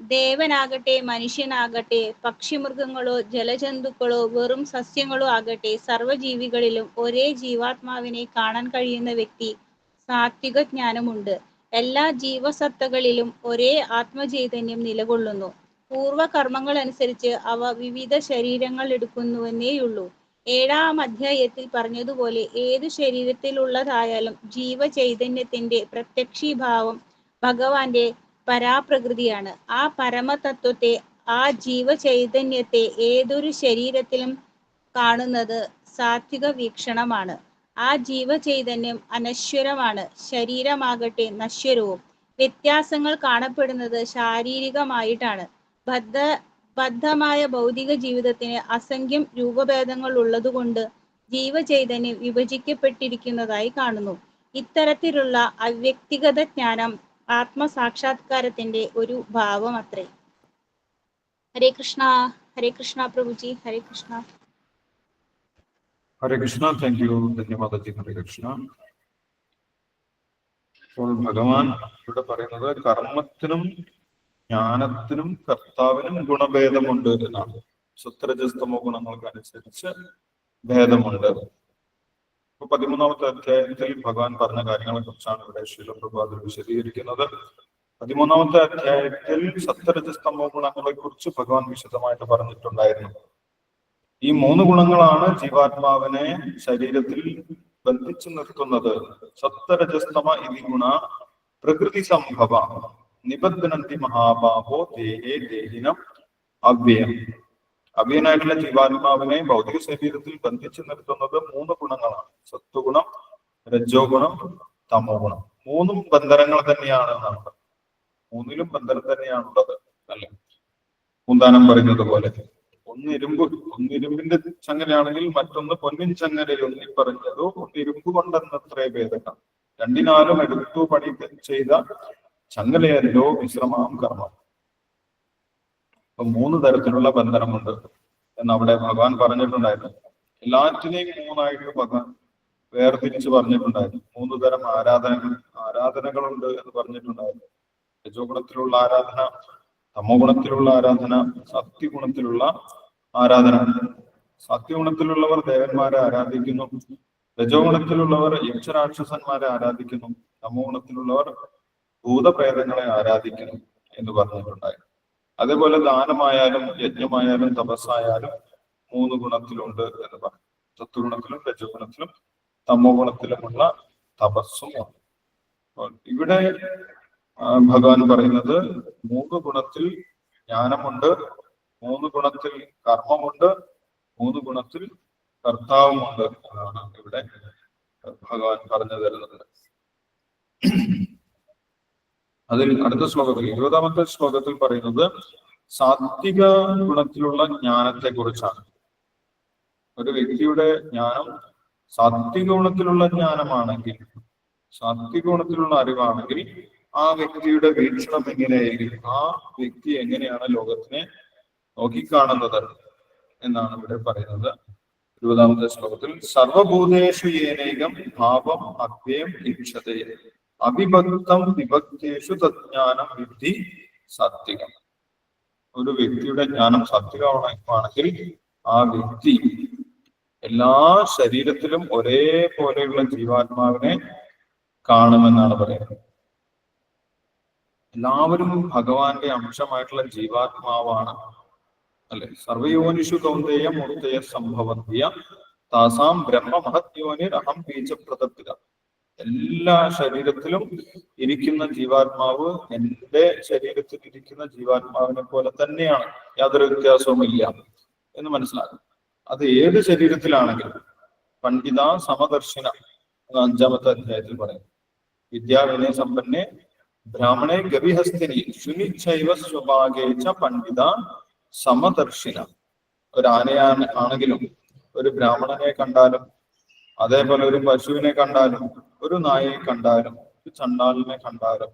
ദേവനാകട്ടെ, മനുഷ്യനാകട്ടെ, പക്ഷിമൃഗങ്ങളോ ജലജന്തുക്കളോ വെറും സസ്യങ്ങളോ ആകട്ടെ, സർവ്വജീവികളിലും ഒരേ ജീവാത്മാവിനെ കാണാൻ കഴിയുന്ന വ്യക്തി സാത്വിക ജ്ഞാനമുണ്ട്. എല്ലാ ജീവസത്തകളിലും ഒരേ ആത്മചൈതന്യം നിലകൊള്ളുന്നു. പൂർവകർമ്മങ്ങൾ അനുസരിച്ച് അവ വിവിധ ശരീരങ്ങൾ എടുക്കുന്നുവെന്നേയുള്ളൂ. 7ാം അധ്യായത്തിൽ പറഞ്ഞതുപോലെ ഏതു ശരീരത്തിലുള്ളതായാലും ജീവചൈതന്യത്തിന്റെ പ്രത്യക്ഷീഭാവം ഭഗവാന്റെ പരാപ്രകൃതിയാണ്. ആ പരമതത്വത്തെ, ആ ജീവചൈതന്യത്തെ ഏതൊരു ശരീരത്തിലും കാണുന്നത് സാത്വിക വീക്ഷണമാണ്. ആ ജീവചൈതന്യം അനശ്വരമാണ്. ശരീരമാകട്ടെ നശ്വരവും. വ്യത്യാസങ്ങൾ കാണപ്പെടുന്നത് ശാരീരികമായിട്ടാണ്. ബദ്ധമായ ഭൗതിക ജീവിതത്തിന് അസംഖ്യം രൂപഭേദങ്ങൾ ഉള്ളതുകൊണ്ട് ജീവചൈതന്യം വിഭജിക്കപ്പെട്ടിരിക്കുന്നതായി കാണുന്നു. ഇത്തരത്തിലുള്ള അവ്യക്തിഗത ജ്ഞാനം ആത്മസാക്ഷാത്കാരത്തിന്റെ ഒരു ഭാവമത്രേ. ഹരേ കൃഷ്ണ. ഹരേ കൃഷ്ണ പ്രഭുജി. ഹരേ കൃഷ്ണ. ഹരേ കൃഷ്ണ. Thank you. ധന്യവാദജി. ഹരേ കൃഷ്ണ. അപ്പോൾ ഭഗവാൻ ഇവിടെ പറയുന്നത് കർമ്മത്തിനും ജ്ഞാനത്തിനും കർത്താവിനും ഗുണഭേദമുണ്ട് എന്നാണ്. സത്രജസ്തമോ ഗുണങ്ങൾക്ക് അനുസരിച്ച് ഭേദമുണ്ട്. ഇപ്പൊ 13ാമത്തെ അധ്യായത്തിൽ ഭഗവാൻ പറഞ്ഞ കാര്യങ്ങളെ കുറിച്ചാണ് ഇവിടെ ശ്രീല പ്രഭുപാദർ വിശദീകരിക്കുന്നത്. 13ാമത്തെ അധ്യായത്തിൽ സത്വരജസ്തമോ ഗുണങ്ങളെ കുറിച്ച് ഭഗവാൻ വിശദമായിട്ട് പറഞ്ഞിട്ടുണ്ടായിരുന്നു. ഈ 3 ഗുണങ്ങളാണ് ജീവാത്മാവിനെ ശരീരത്തിൽ ബന്ധിച്ചു നിർത്തുന്നത് സപ്തരജസ്തമ ഇതി ഗുണ പ്രകൃതി സംഭവ നിബന്ധനന്തി മഹാബാഹോ ദേഹേ ദേഹിനം അവ്യയം. അവ്യനായിട്ടുള്ള ജീവാത്മാവിനെ ഭൗതിക ശരീരത്തിൽ ബന്ധിച്ചു നിർത്തുന്നത് 3 ഗുണങ്ങളാണ്. സത്വഗുണം, രജോ ഗുണം, തമോ ഗുണം. 3 ബന്ധനങ്ങൾ തന്നെയാണ് എന്നാണ്. 3ലും ബന്ധനം തന്നെയാണുള്ളത് അല്ലെ. പൂന്താനം പറയുന്നത് പോലെ ഒന്നിരുമ്പിന്റെ ചങ്ങലയാണെങ്കിൽ മറ്റൊന്ന് പൊന്നിൻ ചങ്ങലയൊന്നി പറഞ്ഞതോ ഒന്നിരുമ്പ് കൊണ്ടെന്നത്രേ ഭേദം. 2-4 എടുത്തു പണി ചെയ്ത ചങ്ങലയല്ലോ വിശ്രമാം കർമ്മം. അപ്പൊ 3 തരത്തിലുള്ള ബന്ധനമുണ്ട് എന്ന് അവിടെ ഭഗവാൻ പറഞ്ഞിട്ടുണ്ടായിരുന്നു. എല്ലാറ്റിനെയും 3ആയിട്ട് ഭഗവാൻ വേർതിരിച്ച് പറഞ്ഞിട്ടുണ്ടായിരുന്നു. 3 തരം ആരാധനകളുണ്ട് എന്ന് പറഞ്ഞിട്ടുണ്ടായിരുന്നു. രജോ ഗുണത്തിലുള്ള ആരാധന, തമോ ഗുണത്തിലുള്ള ആരാധന, സത്വഗുണത്തിലുള്ള ആരാധന. സത്വഗുണത്തിലുള്ളവർ ദേവന്മാരെ ആരാധിക്കുന്നു, രജോ ഗുണത്തിലുള്ളവർ യക്ഷരാക്ഷസന്മാരെ ആരാധിക്കുന്നു, തമോ ഗുണത്തിലുള്ളവർ ഭൂതപ്രേതങ്ങളെ ആരാധിക്കുന്നു എന്ന് പറഞ്ഞിട്ടുണ്ടായിരുന്നു. അതേപോലെ ദാനമായാലും യജ്ഞമായാലും തപസ്സായാലും 3 ഗുണത്തിലുണ്ട് എന്ന് പറഞ്ഞു. സത്വഗുണത്തിലും രജോ ഗുണത്തിലും തമോ ഗുണത്തിലുമുള്ള തപസ്സും ഉണ്ട്. ഇവിടെ ഭഗവാൻ പറയുന്നത് 3 ഗുണത്തിൽ ജ്ഞാനമുണ്ട്, 3 ഗുണത്തിൽ കർമ്മമുണ്ട്, 3 ഗുണത്തിൽ കർത്താവുമുണ്ട് എന്നാണ് ഇവിടെ ഭഗവാൻ പറഞ്ഞു തരുന്നത്. അതിൽ അടുത്ത ശ്ലോകത്തിൽ 20ാമത്തെ ശ്ലോകത്തിൽ പറയുന്നത് സാത്വിക ഗുണത്തിലുള്ള ജ്ഞാനത്തെ കുറിച്ചാണ്. ഒരു വ്യക്തിയുടെ ജ്ഞാനം സാത്വിക ഗുണത്തിലുള്ള ജ്ഞാനമാണെങ്കിൽ, സാത്വിക ഗുണത്തിലുള്ള അറിവാണെങ്കിൽ ആ വ്യക്തിയുടെ വീക്ഷണം എങ്ങനെയായിരിക്കും, ആ വ്യക്തി എങ്ങനെയാണ് ലോകത്തിനെ നോക്കിക്കാണുന്നത് എന്നാണ് ഇവിടെ പറയുന്നത്. 20ാമത്തെ ശ്ലോകത്തിൽ സർവഭൂതേഷു ഏനൈകം ഭാവം അവ്യയം ഇച്ഛതേ അവിഭക്തം വിഭക്തേഷു തജ്ഞാനം വിദ്ധി സാത്വികം. ഒരു വ്യക്തിയുടെ ജ്ഞാനം സാത്വികമാണെങ്കിൽ ആ വ്യക്തി എല്ലാ ശരീരത്തിലും ഒരേപോലെയുള്ള ജീവാത്മാവിനെ കാണുമെന്നാണ് പറയുന്നത്. എല്ലാവരും ഭഗവാന്റെ അംശമായിട്ടുള്ള ജീവാത്മാവാണ് അല്ലെ. സർവയോനിഷു കൗന്ദേയ മൂർത്തയ സംഭവന്തിയ താസാം ബ്രഹ്മ മഹത്യോനിർ അഹം ബീജപ്രദത്തില. എല്ലാ ശരീരത്തിലും ഇരിക്കുന്ന ജീവാത്മാവ് എന്റെ ശരീരത്തിൽ ഇരിക്കുന്ന ജീവാത്മാവിനെ പോലെ തന്നെയാണ്, യാതൊരു വ്യത്യാസവുമില്ല എന്ന് മനസ്സിലാക്കും. അത് ഏത് ശരീരത്തിലാണെങ്കിലും. പണ്ഡിത സമദർശന 5ാമത്തെ അധ്യായത്തിൽ പറയും. വിദ്യാവിനയ സമ്പന്നെ ബ്രാഹ്മണേ ഗവിഹസ്തിനി ശുനിച്ചൈവ സ്വഭാഗേച്ച പണ്ഡിത സമദർശിന. ഒരു ആനയാണെങ്കിലും ഒരു ബ്രാഹ്മണനെ കണ്ടാലും, അതേപോലെ ഒരു പശുവിനെ കണ്ടാലും, ഒരു നായയെ കണ്ടാലും, ഒരു ചണ്ടാലിനെ കണ്ടാലും,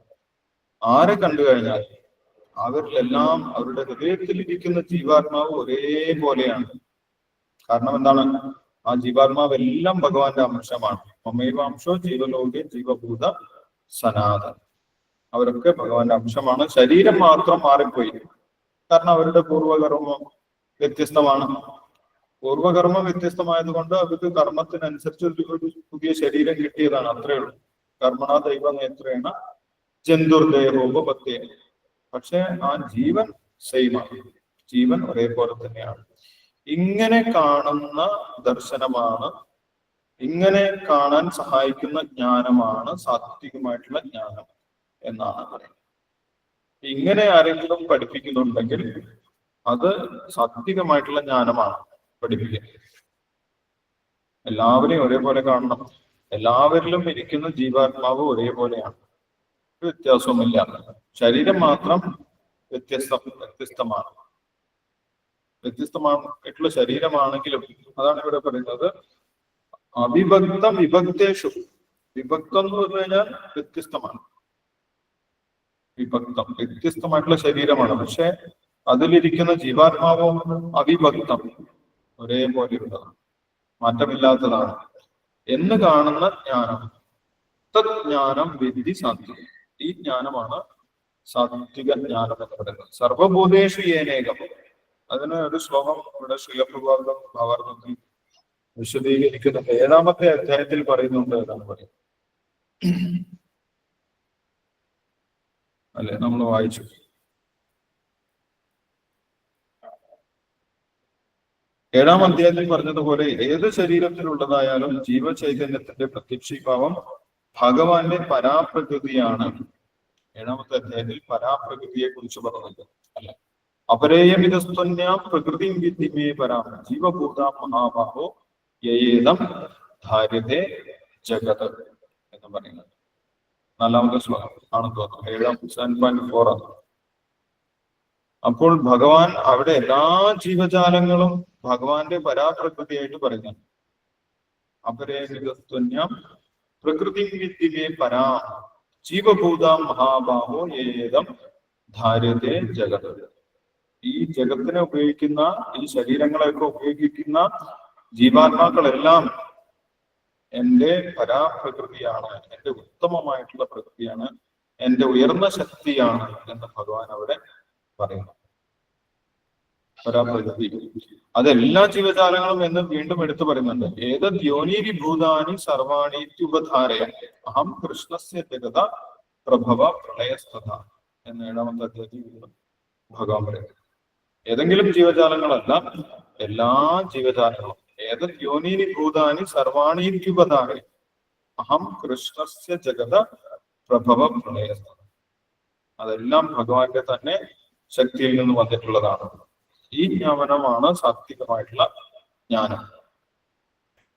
ആരെ കണ്ടു കഴിഞ്ഞാൽ അവരിലെല്ലാം അവരുടെ ഹൃദയത്തിൽ ഇരിക്കുന്ന ജീവാത്മാവ് ഒരേപോലെയാണ്. കാരണം എന്താണ്? ആ ജീവാത്മാവ് എല്ലാം ഭഗവാന്റെ അംശമാണ്. മമൈവാംശോ ജീവലോകെ ജീവഭൂത സനാതൻ. അവരൊക്കെ ഭഗവാന്റെ അംശമാണ്. ശരീരം മാത്രം മാറിപ്പോയി. കാരണം അവരുടെ പൂർവകർമ്മം വ്യത്യസ്തമാണ്. പൂർവകർമ്മം വ്യത്യസ്തമായത് കൊണ്ട് അവർക്ക് കർമ്മത്തിനനുസരിച്ച് ഒരു പുതിയ ശരീരം കിട്ടിയതാണ്, അത്രേ ഉള്ളൂ. കർമ്മണ ദൈവ നേത്രേണ ജന്തുർദേഹോപത്തേ. പക്ഷെ ആ ജീവൻ സെയിമാണ്, ജീവൻ ഒരേപോലെ തന്നെയാണ്. ഇങ്ങനെ കാണുന്ന ദർശനമാണ്, ഇങ്ങനെ കാണാൻ സഹായിക്കുന്ന ജ്ഞാനമാണ് സാത്വികമായിട്ടുള്ള ജ്ഞാനം എന്നാണ് പറയുന്നത്. ഇങ്ങനെ ആരെങ്കിലും പഠിപ്പിക്കുന്നുണ്ടെങ്കിൽ അത് സാത്വികമായിട്ടുള്ള ജ്ഞാനമാണ് പഠിപ്പിക്കുന്നത്. എല്ലാവരെയും ഒരേപോലെ കാണണം, എല്ലാവരിലും ഇരിക്കുന്ന ജീവാത്മാവ് ഒരേപോലെയാണ്, വ്യത്യാസവുമില്ല. ശരീരം മാത്രം വ്യത്യസ്തമായിട്ടുള്ള ശരീരമാണെങ്കിലും അതാണ് ഇവിടെ പറയുന്നത്. അവിഭക്തം വിഭക്തേഷു. വിഭക്തം എന്ന് പറഞ്ഞു കഴിഞ്ഞാൽ വ്യത്യസ്തമാണ്. വിഭക്തം വ്യത്യസ്തമായിട്ടുള്ള ശരീരമാണ്, പക്ഷെ അതിലിരിക്കുന്ന ജീവാത്മാവോ അവിഭക്തം, ഒരേപോലെയുള്ളതാണ്, മാറ്റമില്ലാത്തതാണ് എന്ന് കാണുന്ന ജ്ഞാനം, തജ്ഞാനം വിദ്ധി സാത്വികം. ഈ ജ്ഞാനമാണ് സാത്വിക ജ്ഞാനം എന്ന് പറയുന്നത്. സർവഭൂതേഷു ഏനേകം. അതിന് ഒരു ശ്ലോകം ഇവിടെ ശ്രീലപ്രഭാതം ഭാവാർത്ഥത്തിൽ വിശദീകരിക്കുന്നുണ്ട്. 7ാമത്തെ അധ്യായത്തിൽ പറയുന്നുണ്ട് എന്നാണ് പറയുന്നത് അല്ലെ, നമ്മൾ വായിച്ചു. 7-ാം അധ്യായത്തിൽ പറഞ്ഞതുപോലെ ഏത് ശരീരത്തിലുള്ളതായാലും ജീവചൈതന്യത്തിന്റെ പ്രത്യക്ഷീഭാവം ഭഗവാന്റെ പരാപ്രകൃതിയാണ്. 7-ാമത്തെ അധ്യായത്തിൽ പരാപ്രകൃതിയെ കുറിച്ച് പറഞ്ഞത് അല്ല. അപരേയമിതസ്ത്വന്യാം പ്രകൃതിം വിദ്ധിമേ പരാം ജീവഭൂതാം മഹാബാഹോ യേദം ധാര്യതേ ജഗത് എന്ന് പറയുന്നത് 4-ാമത്തെ ശ്ലോകം ആണെന്ന് തോന്നുന്നു. 7.4 ആണ്. അപ്പോൾ ഭഗവാൻ അവിടെ എല്ലാ ജീവജാലങ്ങളും ഭഗവാന്റെ പരാപ്രകൃതിയായിട്ട് പറയുന്നുണ്ട്. അപരേമിതസ്ത്വന്യാം പ്രകൃതി വിദ്ധിമേ പരാ ജീവഭൂതാം മഹാബാഹോ യേദം ധാര്യതേ ജഗത്. ഈ ജഗത്തിനെ ഉപയോഗിക്കുന്ന, ഈ ശരീരങ്ങളെയൊക്കെ ഉപയോഗിക്കുന്ന ജീവാത്മാക്കളെല്ലാം എന്റെ പരാപ്രകൃതിയാണ്, എന്റെ ഉത്തമമായിട്ടുള്ള പ്രകൃതിയാണ്, എന്റെ ഉയർന്ന ശക്തിയാണ് എന്ന് ഭഗവാൻ അവിടെ പറയുന്നു. പരാപ്രകൃതി അതെല്ലാ ജീവജാലങ്ങളും എന്ന് വീണ്ടും എടുത്തു പറയുന്നുണ്ട്. ഏതദ് യോനീരി ഭൂതാനി സർവാണീത്യുപധാരയ അഹം കൃഷ്ണസ്യ ജഗത പ്രഭവ പ്രളയസ്ഥത എന്ന് 7-ാമത്തെ അധ്യായത്തിൽ ഭഗവാൻ പറയുന്നത്. ഏതെങ്കിലും ജീവജാലങ്ങളല്ല, എല്ലാ ജീവജാലങ്ങളും. ഏതദ് യോനീനി ഭൂതാനി സർവാണീത്യുപധാരയ അഹം കൃഷ്ണസ്യ ജഗത പ്രഭവ പ്രളയസ്ഥത. അതെല്ലാം ഭഗവാന്റെ തന്നെ ശക്തിയിൽ നിന്ന് വന്നിട്ടുള്ളതാണ്. ഈ ജ്ഞാനമാണ് സാത്വികമായിട്ടുള്ള ജ്ഞാനം.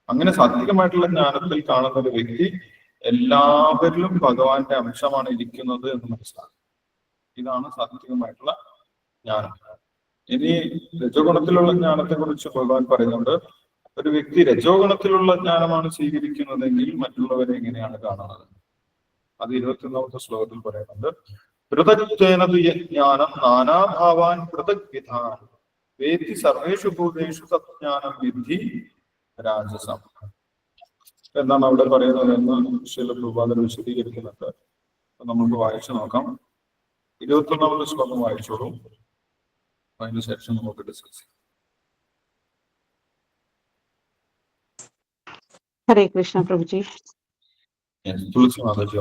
അങ്ങനെ സാത്വികമായിട്ടുള്ള ജ്ഞാനത്തിൽ കാണുന്ന ഒരു വ്യക്തി എല്ലാവരിലും ഭഗവാന്റെ അംശമാണ് ഇരിക്കുന്നത് എന്ന് മനസ്സിലാക്കും. ഇതാണ് സാത്വികമായിട്ടുള്ള ജ്ഞാനം. ഇനി രജോഗുണത്തിലുള്ള ജ്ഞാനത്തെ കുറിച്ച് ഭഗവാൻ പറയുന്നുണ്ട്. ഒരു വ്യക്തി രജോഗുണത്തിലുള്ള ജ്ഞാനമാണ് സ്വീകരിക്കുന്നതെങ്കിൽ മറ്റുള്ളവരെ എങ്ങനെയാണ് കാണുന്നത്? അത് 21-ാമത്തെ ശ്ലോകത്തിൽ പറയുന്നുണ്ട്. പൃഥക്ത്വേന ജ്ഞാനം നാനാഭാവാൻ പൃഥക് വിധാൻ വേത്തി സർവേഷു ഭൂതേഷു സജ്ഞാനം വിദ്ധി രാജസം. എന്നാണ് അവിടെ പറയുന്നത് എന്ന് ശ്രീല പ്രഭുപാദർ വിശദീകരിക്കുന്നുണ്ട്. നമുക്ക് വായിച്ചു നോക്കാം. 21-ാമത്തെ ശ്ലോകം വായിച്ചോളൂ. അതിന് ശേഷം നമുക്ക് ഡിസ്കസ് ചെയ്യാം. ഹരേ കൃഷ്ണ പ്രഭുജി. തുളസി മാതാജി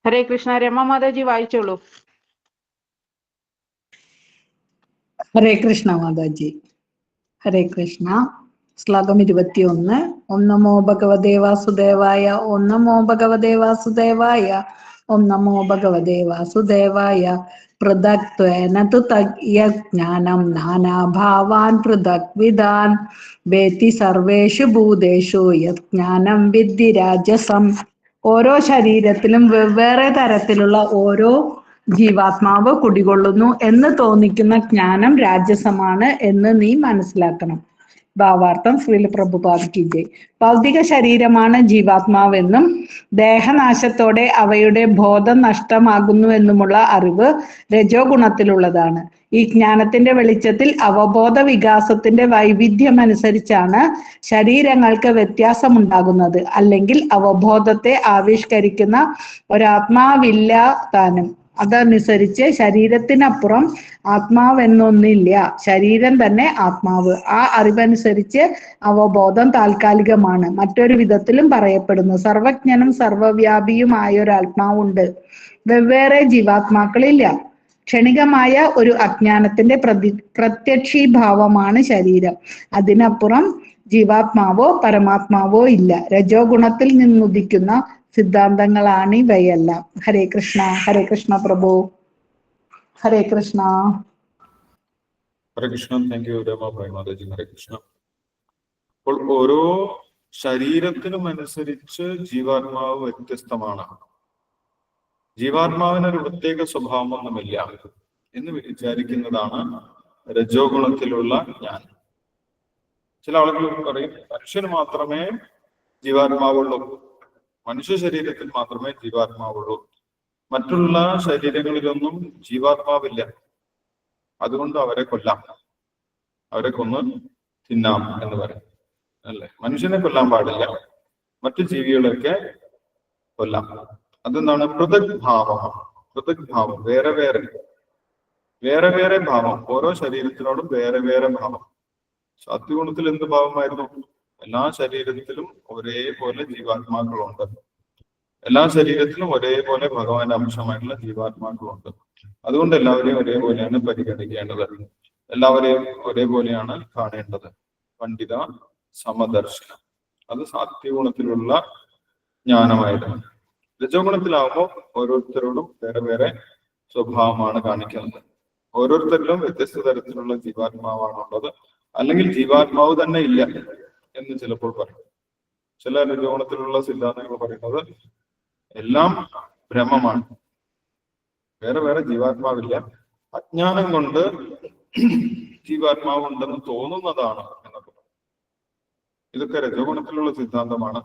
ഹരേ കൃഷ്ണ. രമ മാതാജി വായിച്ചോളൂ. ഹരേ കൃഷ്ണ മാതാജി. ഹരേ കൃഷ്ണ. ശ്ലോകം 21. ഓം നമോ ഭഗവതേ വാസുദേവായ. ഓം നമോ ഭഗവതേ വാസുദേവായ. ഓം നമോ ഭഗവതേ വാസുദേവായ. പൃഥക്ത്വേന തു തജ്ഞാനം നാനാഭാവാൻ പൃഥക് വിധാൻ വേത്തി സർവേഷു ഭൂതേഷു യജ്ഞാനം വിദ്ധി രാജസം. ഓരോ ശരീരത്തിലും വെവ്വേറെ തരത്തിലുള്ള ഓരോ ജീവാത്മാവ് കുടികൊള്ളുന്നു എന്ന് തോന്നിക്കുന്ന ജ്ഞാനം രാജസമാണ് എന്ന് നീ മനസ്സിലാക്കണം. ഭാവാർത്ഥം ശ്രീല പ്രഭുപാദ് ജയ്. ഭൗതിക ശരീരമാണ് ജീവാത്മാവെന്നും ദേഹനാശത്തോടെ അവയുടെ ബോധം നഷ്ടമാകുന്നുവെന്നുമുള്ള അറിവ് രജോ ഗുണത്തിലുള്ളതാണ്. ഈ ജ്ഞാനത്തിന്റെ വെളിച്ചത്തിൽ അവബോധ വികാസത്തിന്റെ വൈവിധ്യമനുസരിച്ചാണ് ശരീരങ്ങൾക്ക് വ്യത്യാസമുണ്ടാകുന്നത്. അല്ലെങ്കിൽ അവബോധത്തെ ആവിഷ്കരിക്കുന്ന ഒരാത്മാവില്ല താനും. അതനുസരിച്ച് ശരീരത്തിനപ്പുറം ആത്മാവെന്നൊന്നില്ല, ശരീരം തന്നെ ആത്മാവ്. ആ അറിവനുസരിച്ച് അവബോധം താൽക്കാലികമാണ്. മറ്റൊരു വിധത്തിലും പറയപ്പെടുന്നു, സർവജ്ഞനും സർവവ്യാപിയുമായ ഒരു ആത്മാവുണ്ട്, വെവ്വേറെ ജീവാത്മാക്കളില്ല. ക്ഷണികമായ ഒരു അജ്ഞാനത്തിന്റെ പ്രത്യക്ഷീഭാവമാണ് ശരീരം. അതിനപ്പുറം ജീവാത്മാവോ പരമാത്മാവോ ഇല്ല. രജോ ഗുണത്തിൽ നിന്നുദിക്കുന്ന സിദ്ധാന്തങ്ങളാണ് ഇവയെല്ലാം. ഹരേ കൃഷ്ണ. ഹരേ കൃഷ്ണ പ്രഭു. ഹരേ കൃഷ്ണ. ഹരേ കൃഷ്ണ. താങ്ക് യു മാതാജി. ഹരേ കൃഷ്ണ. അപ്പോൾ ഓരോ ശരീരത്തിനും അനുസരിച്ച് ജീവാത്മാവ് വ്യത്യസ്തമാണ്. ജീവാത്മാവിനൊരു പ്രത്യേക സ്വഭാവമൊന്നുമില്ല എന്ന് വിചാരിക്കുന്നതാണ് രജോ ഗുണത്തിലുള്ള ജ്ഞാനം. ചില ആളുകൾ പറയും മനുഷ്യന് മാത്രമേ ജീവാത്മാവുള്ളൂ, മനുഷ്യ ശരീരത്തിൽ മാത്രമേ ജീവാത്മാവുള്ളൂ, മറ്റുള്ള ശരീരങ്ങളിലൊന്നും ജീവാത്മാവില്ല, അതുകൊണ്ട് അവരെ കൊല്ലാം, അവരെ കൊന്ന് തിന്നാം എന്ന് പറയും അല്ലെ. മനുഷ്യനെ കൊല്ലാൻ പാടില്ല, മറ്റു ജീവികളെയൊക്കെ കൊല്ലാം. അതെന്താണ്? പൃഥക് ഭാവം. പൃഥക് ഭാവം, വേറെ വേറെ ഭാവം. ഓരോ ശരീരത്തിനോടും വേറെ വേറെ ഭാവം. സാത്വികഗുണത്തിൽ എന്ത് ഭാവമായിരുന്നു? എല്ലാ ശരീരത്തിലും ഒരേപോലെ ജീവാത്മാക്കളുണ്ട്. എല്ലാ ശരീരത്തിലും ഒരേപോലെ ഭഗവാന്റെ അംശമായിട്ടുള്ള ജീവാത്മാക്കളുണ്ട്. അതുകൊണ്ട് എല്ലാവരെയും ഒരേപോലെയാണ് പരിഗണിക്കേണ്ടത്, എല്ലാവരെയും ഒരേപോലെയാണ് കാണേണ്ടത്. പണ്ഡിത സമദർശനം, അത് സാത്വികഗുണത്തിലുള്ള ജ്ഞാനമായിരുന്നു. രജോ ഗുണത്തിലാവുമ്പോൾ ഓരോരുത്തരോടും വേറെ വേറെ സ്വഭാവമാണ് കാണിക്കുന്നത്. ഓരോരുത്തരിലും വ്യത്യസ്ത തരത്തിലുള്ള ജീവാത്മാവാണുള്ളത്, അല്ലെങ്കിൽ ജീവാത്മാവ് തന്നെ ഇല്ല എന്ന് ചിലപ്പോൾ പറയും. ചില രജോ ഗുണത്തിലുള്ള സിദ്ധാന്തങ്ങൾ പറയുന്നത് എല്ലാം ബ്രഹ്മമാണ്, വേറെ വേറെ ജീവാത്മാവില്ല, അജ്ഞാനം കൊണ്ട് ജീവാത്മാവ് ഉണ്ടെന്ന് തോന്നുന്നതാണ് എന്നൊക്കെ പറയും. ഇതൊക്കെ രജോ ഗുണത്തിലുള്ള സിദ്ധാന്തമാണ്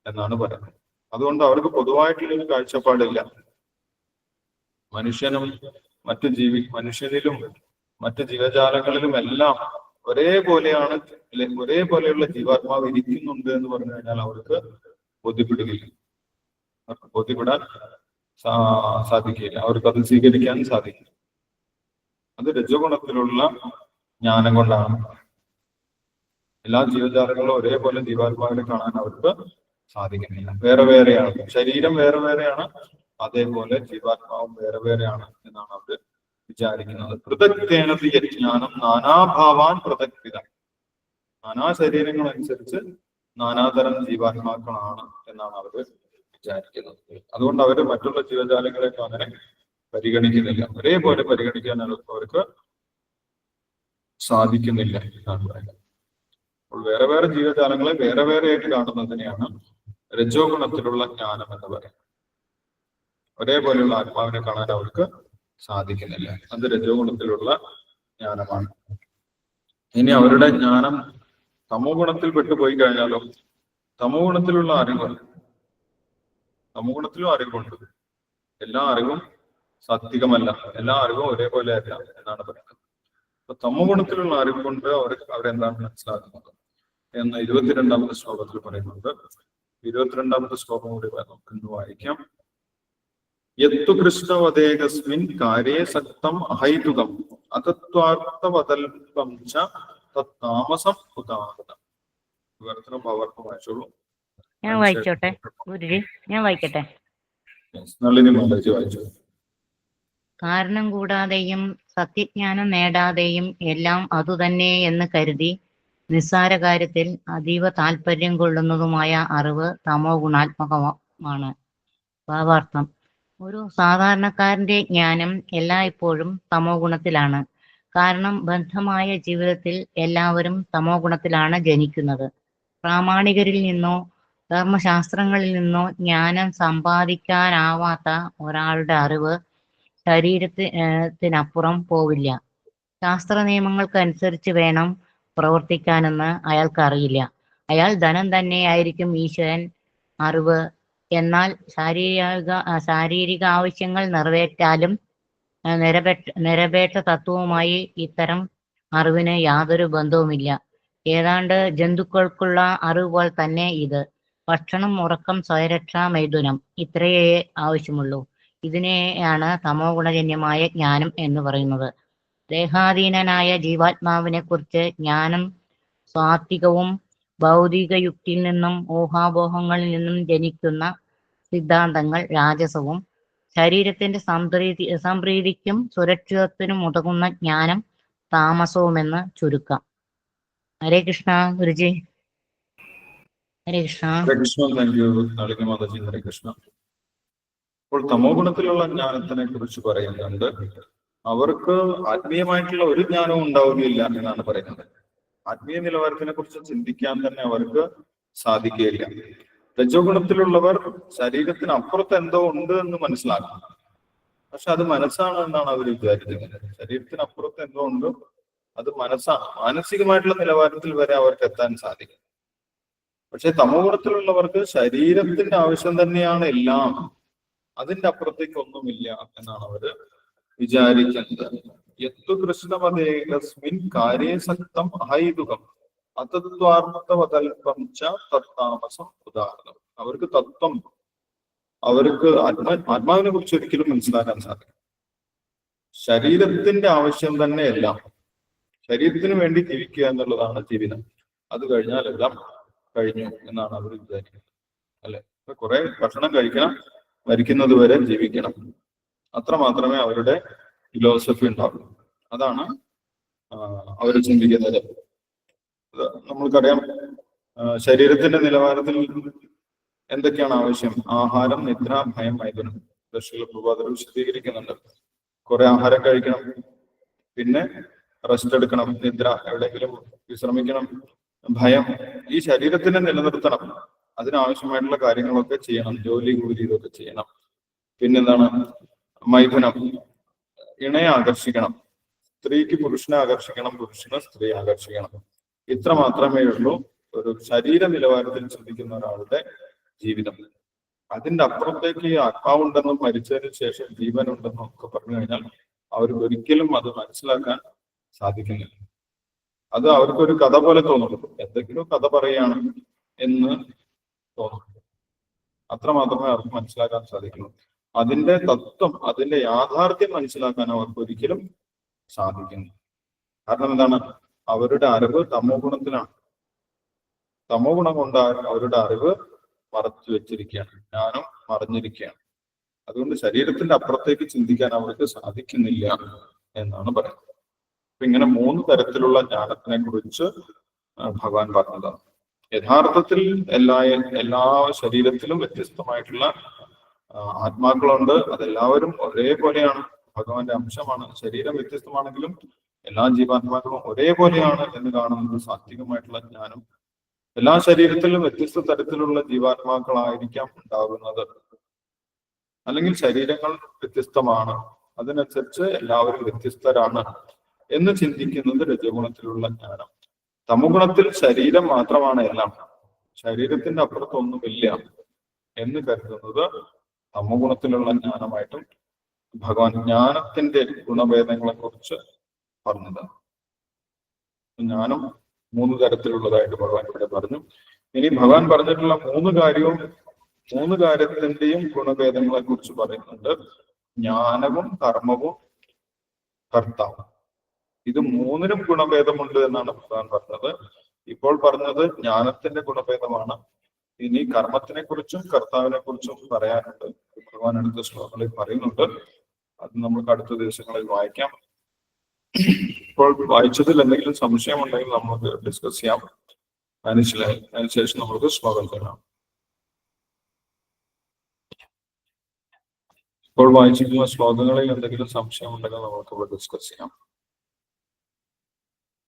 എന്നാണ് പറയുന്നത്. അതുകൊണ്ട് അവർക്ക് പൊതുവായിട്ടുള്ളൊരു കാഴ്ചപ്പാടില്ല. മനുഷ്യനിലും മറ്റു ജീവജാലങ്ങളിലും എല്ലാം ഒരേപോലെയാണ്, ഒരേപോലെയുള്ള ജീവാത്മാവ് ഇരിക്കുന്നുണ്ട് എന്ന് പറഞ്ഞു കഴിഞ്ഞാൽ അവർക്ക് ബോധ്യപ്പെടുകയില്ല, അവർക്ക് ബോധ്യപ്പെടാൻ സാധിക്കില്ല, അവർക്ക് അത് സ്വീകരിക്കാൻ സാധിക്കില്ല. അത് രജോ ഗുണത്തിലുള്ള ജ്ഞാനം കൊണ്ടാണ്. എല്ലാ ജീവജാലങ്ങളും ഒരേപോലെ ജീവാത്മാവിനെ കാണാൻ അവർക്ക് സാധിക്കുന്നില്ല. വേറെ വേറെയാണ്, ശരീരം വേറെ വേറെയാണ്, അതേപോലെ ജീവാത്മാവും വേറെ വേറെയാണ് എന്നാണ് അവർ വിചാരിക്കുന്നത്. പൃഥക്തേന ജ്ഞാനം നാനാഭാവാൻ പൃഥക്വിധ, നാനാ ശരീരങ്ങൾ അനുസരിച്ച് നാനാതരം ജീവാത്മാക്കളാണ് എന്നാണ് അവർ വിചാരിക്കുന്നത്. അതുകൊണ്ട് അവര് മറ്റുള്ള ജീവജാലങ്ങളെയൊക്കെ അങ്ങനെ പരിഗണിക്കുന്നില്ല, ഒരേപോലെ പരിഗണിക്കാൻ അവർക്ക് സാധിക്കുന്നില്ല എന്നാണ് പറയുന്നത്. അപ്പോൾ വേറെ വേറെ ജീവജാലങ്ങളെ വേറെ വേറെ ആയിട്ട് കാണുന്നതിനെയാണ് രജോ ഗുണത്തിലുള്ള ജ്ഞാനം എന്ന് പറയുന്നത്. ഒരേപോലെയുള്ള ആത്മാവിനെ കാണാൻ അവർക്ക് സാധിക്കുന്നില്ല, അത് രജോ ഗുണത്തിലുള്ള ജ്ഞാനമാണ്. ഇനി അവരുടെ ജ്ഞാനം തമോ ഗുണത്തിൽ പെട്ടുപോയി കഴിഞ്ഞാലോ, തമോ ഗുണത്തിലുള്ള അറിവ്, തമോ ഗുണത്തിലും അറിവുണ്ട്, എല്ലാ അറിവും സാത്വികമല്ല, എല്ലാ അറിവും ഒരേപോലെ അല്ല എന്നാണ് പറയുന്നത്. അപ്പൊ തമോ ഗുണത്തിലുള്ള അറിവ് കൊണ്ട് അവരെന്താണ് മനസ്സിലാക്കുന്നത് എന്ന് 22ാമത്തെ ശ്ലോകത്തിൽ പറയുന്നുണ്ട്. 22ാമത്തെ ശ്ലോകം കൂടി നമുക്കിന്ന് വായിക്കാം. യത്തു കൃഷ്ണവദേകസ്മിൻ കാര്യേ സക്തം അഹൈതുകം അതത്വാർത്ഥവതൽപം ച തത്താമസം ഉദാഹരണം. വിവർത്തനം ഭാവാർത്ഥം വായിച്ചോളൂ. ഞാൻ വായിച്ചോട്ടെ ഗുരുജി, ഞാൻ വായിക്കട്ടെ. നളിനി മാതാജി വായിച്ചു. കാരണം കൂടാതെയും സത്യജ്ഞാനം നേടാതെയും എല്ലാം അതുതന്നെ എന്ന് കരുതി നിസ്സാര കാര്യത്തിൽ അതീവ താല്പര്യം കൊള്ളുന്നതുമായ അറിവ് തമോ ഗുണാത്മകമാണ്. ഭാവാർത്ഥം: ഒരു സാധാരണക്കാരന്റെ ജ്ഞാനം എല്ലായ്പ്പോഴും തമോ ഗുണത്തിലാണ്. കാരണം ബദ്ധമായ ജീവിതത്തിൽ എല്ലാവരും തമോ ഗുണത്തിലാണ് ജനിക്കുന്നത്. പ്രാമാണികരിൽ നിന്നോ ധർമ്മശാസ്ത്രങ്ങളിൽ നിന്നോ ജ്ഞാനം സമ്പാദിക്കാനാവാത്ത ഒരാളുടെ അറിവ് ശരീരത്തിനപ്പുറം പോവില്ല. ശാസ്ത്ര നിയമങ്ങൾക്കനുസരിച്ച് വേണം പ്രവർത്തിക്കാനെന്ന് അയാൾക്കറിയില്ല. അയാൾ ധനം തന്നെയായിരിക്കും ഈശ്വരൻ അറിവ്. എന്നാൽ ശാരീരിക ആവശ്യങ്ങൾ നിറവേറ്റാലും നിരപേക്ഷ തത്വവുമായി ഇത്തരം അറിവിന് യാതൊരു ബന്ധവുമില്ല. ഏതാണ്ട് ജന്തുക്കൾക്കുള്ള അറിവ് പോലെ തന്നെ ഇത്. ഭക്ഷണം, ഉറക്കം, സ്വയരക്ഷ, മൈഥുനം ഇത്രയേ ആവശ്യമുള്ളൂ. ഇതിനെയാണ് തമോ ഗുണജന്യമായ ജ്ഞാനം എന്ന് പറയുന്നത്. ദേഹാധീനനായ ജീവാത്മാവിനെ കുറിച്ച് ജ്ഞാനം സാത്വികവും ഭൗതിക യുക്തിയിൽ നിന്നും ഊഹാപോഹങ്ങളിൽ നിന്നും ജനിക്കുന്ന സിദ്ധാന്തങ്ങൾ രാജസവും, ശരീരത്തിന്റെ സംപ്രീതിക്കും സുരക്ഷിതത്വത്തിനും ഉതകുന്ന ജ്ഞാനം താമസവുമെന്ന് ചുരുക്കം. ഹരേ കൃഷ്ണ ഗുരുജി. ഹരേ കൃഷ്ണ. ഹരേ കൃഷ്ണ. താങ്ക് യു നളിനി മാതാജി. ഹരേ കൃഷ്ണ. അപ്പോൾ തമോ ഗുണത്തിലുള്ള ജ്ഞാനത്തിനെ കുറിച്ച് പറയുന്നുണ്ട്. അവർക്ക് ആത്മീയമായിട്ടുള്ള ഒരു ജ്ഞാനവും ഉണ്ടാവുകയില്ല എന്നാണ് പറയുന്നത്. ആത്മീയ നിലവാരത്തിനെ കുറിച്ച് ചിന്തിക്കാൻ തന്നെ അവർക്ക് സാധിക്കുകയില്ല. രജോ ഗുണത്തിലുള്ളവർ ശരീരത്തിന് അപ്പുറത്ത് എന്തോ ഉണ്ട് എന്ന് മനസ്സിലാക്കണം, പക്ഷെ അത് മനസ്സാണ് എന്നാണ് അവർ വിചാരിക്കുന്നത്. ശരീരത്തിന് അപ്പുറത്ത് എന്തോ ഉണ്ട്, അത് മനസ്സാണ്. മാനസികമായിട്ടുള്ള നിലവാരത്തിൽ വരെ അവർക്ക് എത്താൻ സാധിക്കും. പക്ഷെ തമോ ഗുണത്തിലുള്ളവർക്ക് ശരീരത്തിന്റെ ആവശ്യം തന്നെയാണ് എല്ലാം, അതിന്റെ അപ്പുറത്തേക്ക് ഒന്നുമില്ല എന്നാണ് അവര് വിചാരിക്കുന്നത്. യത്തു കൃഷ്ണവദേകസ്മിൻ കാര്യേ സക്തം അഹൈതുകം അതത്വാർത്ഥവതൽപം ച തത്താമസം ഉദാഹരണം. അവർക്ക് തത്വം, അവർക്ക് ആത്മാവിനെ കുറിച്ച് ഒരിക്കലും മനസ്സിലാക്കാൻ സാധിക്കും. ശരീരത്തിന്റെ ആവശ്യം തന്നെ എല്ലാം, ശരീരത്തിന് വേണ്ടി ജീവിക്കുക എന്നുള്ളതാണ് ജീവിതം. അത് കഴിഞ്ഞാൽ എല്ലാം കഴിഞ്ഞു എന്നാണ് അവർ വിചാരിക്കുന്നത്, അല്ലെ? കുറെ ഭക്ഷണം കഴിക്കണം, മരിക്കുന്നത് വരെ ജീവിക്കണം. അത്ര മാത്രമേ അവരുടെ ഫിലോസഫി ഉണ്ടാവൂ. അതാണ് അവർ ചിന്തിക്കുന്നത്. നമ്മൾക്കറിയാം, ശരീരത്തിന്റെ നിലവാരത്തിൽ എന്തൊക്കെയാണ് ആവശ്യം? ആഹാരം, നിദ്ര, ഭയം, മൈഥുനം. പ്രഭാതർ വിശദീകരിക്കുന്നുണ്ട്. കുറെ ആഹാരം കഴിക്കണം, പിന്നെ റെസ്റ്റ് എടുക്കണം, നിദ്ര, എവിടെയെങ്കിലും വിശ്രമിക്കണം, ഭയം. ഈ ശരീരത്തിനെ നിലനിർത്തണം, അതിനാവശ്യമായിട്ടുള്ള കാര്യങ്ങളൊക്കെ ചെയ്യണം, ജോലി കൂലി ഇതൊക്കെ ചെയ്യണം. പിന്നെന്താണ്? മൈഥുനം, ഇണയെ ആകർഷിക്കണം. സ്ത്രീക്ക് പുരുഷനെ ആകർഷിക്കണം, പുരുഷന് സ്ത്രീ ആകർഷിക്കണം. ഇത്ര മാത്രമേ ഉള്ളൂ ഒരു ശരീര നിലവാരത്തിൽ ചിന്തിക്കുന്ന ഒരാളുടെ ജീവിതം. അതിന്റെ അപ്പുറത്തേക്ക് ആത്മാവുണ്ടെന്നും മരിച്ചതിന് ശേഷം ജീവനുണ്ടെന്നും ഒക്കെ പറഞ്ഞു കഴിഞ്ഞാൽ അവർക്ക് ഒരിക്കലും അത് മനസ്സിലാക്കാൻ സാധിക്കുന്നില്ല. അത് അവർക്കൊരു കഥ പോലെ തോന്നുള്ളൂ, എന്തെങ്കിലും കഥ പറയുകയാണ് എന്ന് തോന്നുന്നു. അത്ര മാത്രമേ അവർക്ക് മനസ്സിലാക്കാൻ സാധിക്കുള്ളൂ. അതിന്റെ തത്വം, അതിന്റെ യാഥാർത്ഥ്യം മനസ്സിലാക്കാൻ അവർക്ക് ഒരിക്കലും സാധിക്കുന്നു. കാരണം എന്താണ്? അവരുടെ അറിവ് തമോ ഗുണത്തിലാണ്. തമോ ഗുണം കൊണ്ട് അവരുടെ അറിവ് മറച്ചു വെച്ചിരിക്കുകയാണ്, ജ്ഞാനം മറഞ്ഞിരിക്കുകയാണ്. അതുകൊണ്ട് ശരീരത്തിന്റെ അപ്പുറത്തേക്ക് ചിന്തിക്കാൻ അവർക്ക് സാധിക്കുന്നില്ല എന്നാണ് പറയുന്നത്. അപ്പൊ ഇങ്ങനെ 3 തരത്തിലുള്ള ജ്ഞാനത്തിനെ കുറിച്ച് ഭഗവാൻ പറഞ്ഞതാണ്. യഥാർത്ഥത്തിൽ എല്ലാ ശരീരത്തിലും വ്യത്യസ്തമായിട്ടുള്ള ആത്മാക്കളുണ്ട്. അതെല്ലാവരും ഒരേപോലെയാണ്, ഭഗവാന്റെ അംശമാണ്. ശരീരം വ്യത്യസ്തമാണെങ്കിലും എല്ലാ ജീവാത്മാക്കളും ഒരേപോലെയാണ് എന്ന് കാണുന്നത് സാത്വികമായിട്ടുള്ള ജ്ഞാനം. എല്ലാ ശരീരത്തിലും വ്യത്യസ്ത തരത്തിലുള്ള ജീവാത്മാക്കളായിരിക്കാം ഉണ്ടാകുന്നത്, അല്ലെങ്കിൽ ശരീരങ്ങൾ വ്യത്യസ്തമാണ്, അതിനനുസരിച്ച് എല്ലാവരും വ്യത്യസ്തരാണ് എന്ന് ചിന്തിക്കുന്നത് രജഗുണത്തിലുള്ള ജ്ഞാനം. തമോഗുണത്തിൽ ശരീരം മാത്രമാണ് എല്ലാം, ശരീരത്തിന്റെ അപ്പുറത്തൊന്നുമില്ല എന്ന് കരുതുന്നത് തമോഗുണത്തിലുള്ള ജ്ഞാനമായിട്ടും ഭഗവാൻ ജ്ഞാനത്തിന്റെ ഗുണഭേദങ്ങളെ കുറിച്ച് പറഞ്ഞതാണ്. ജ്ഞാനം 3 തരത്തിലുള്ളതായിട്ട് ഭഗവാൻ ഇവിടെ പറഞ്ഞു. ഇനി ഭഗവാൻ പറഞ്ഞിട്ടുള്ള 3 കാര്യത്തിന്റെയും ഗുണഭേദങ്ങളെ കുറിച്ച് പറയുന്നുണ്ട്. ജ്ഞാനവും കർമ്മവും കർത്താവും. ഇത് 3നും ഗുണഭേദമുണ്ട് എന്നാണ് ഭഗവാൻ പറഞ്ഞത്. ഇപ്പോൾ പറഞ്ഞത് ജ്ഞാനത്തിന്റെ ഗുണഭേദമാണ്. ഇനി കർമ്മത്തിനെ കുറിച്ചും കർത്താവിനെ കുറിച്ചും പറയാനുണ്ട്. ഭഗവാൻ അടുത്ത ശ്ലോകങ്ങളിൽ പറയുന്നുണ്ട്. അത് നമുക്ക് അടുത്ത ദിവസങ്ങളിൽ വായിക്കാം. ഇപ്പോൾ വായിച്ചതിൽ എന്തെങ്കിലും സംശയമുണ്ടെങ്കിൽ നമുക്ക് ഡിസ്കസ് ചെയ്യാം. അതിനുശേഷം നമുക്ക് ശ്ലോകം തരാം. ഇപ്പോൾ വായിച്ചിരിക്കുന്ന ശ്ലോകങ്ങളിൽ എന്തെങ്കിലും സംശയമുണ്ടെങ്കിൽ നമുക്ക് ഡിസ്കസ് ചെയ്യാം.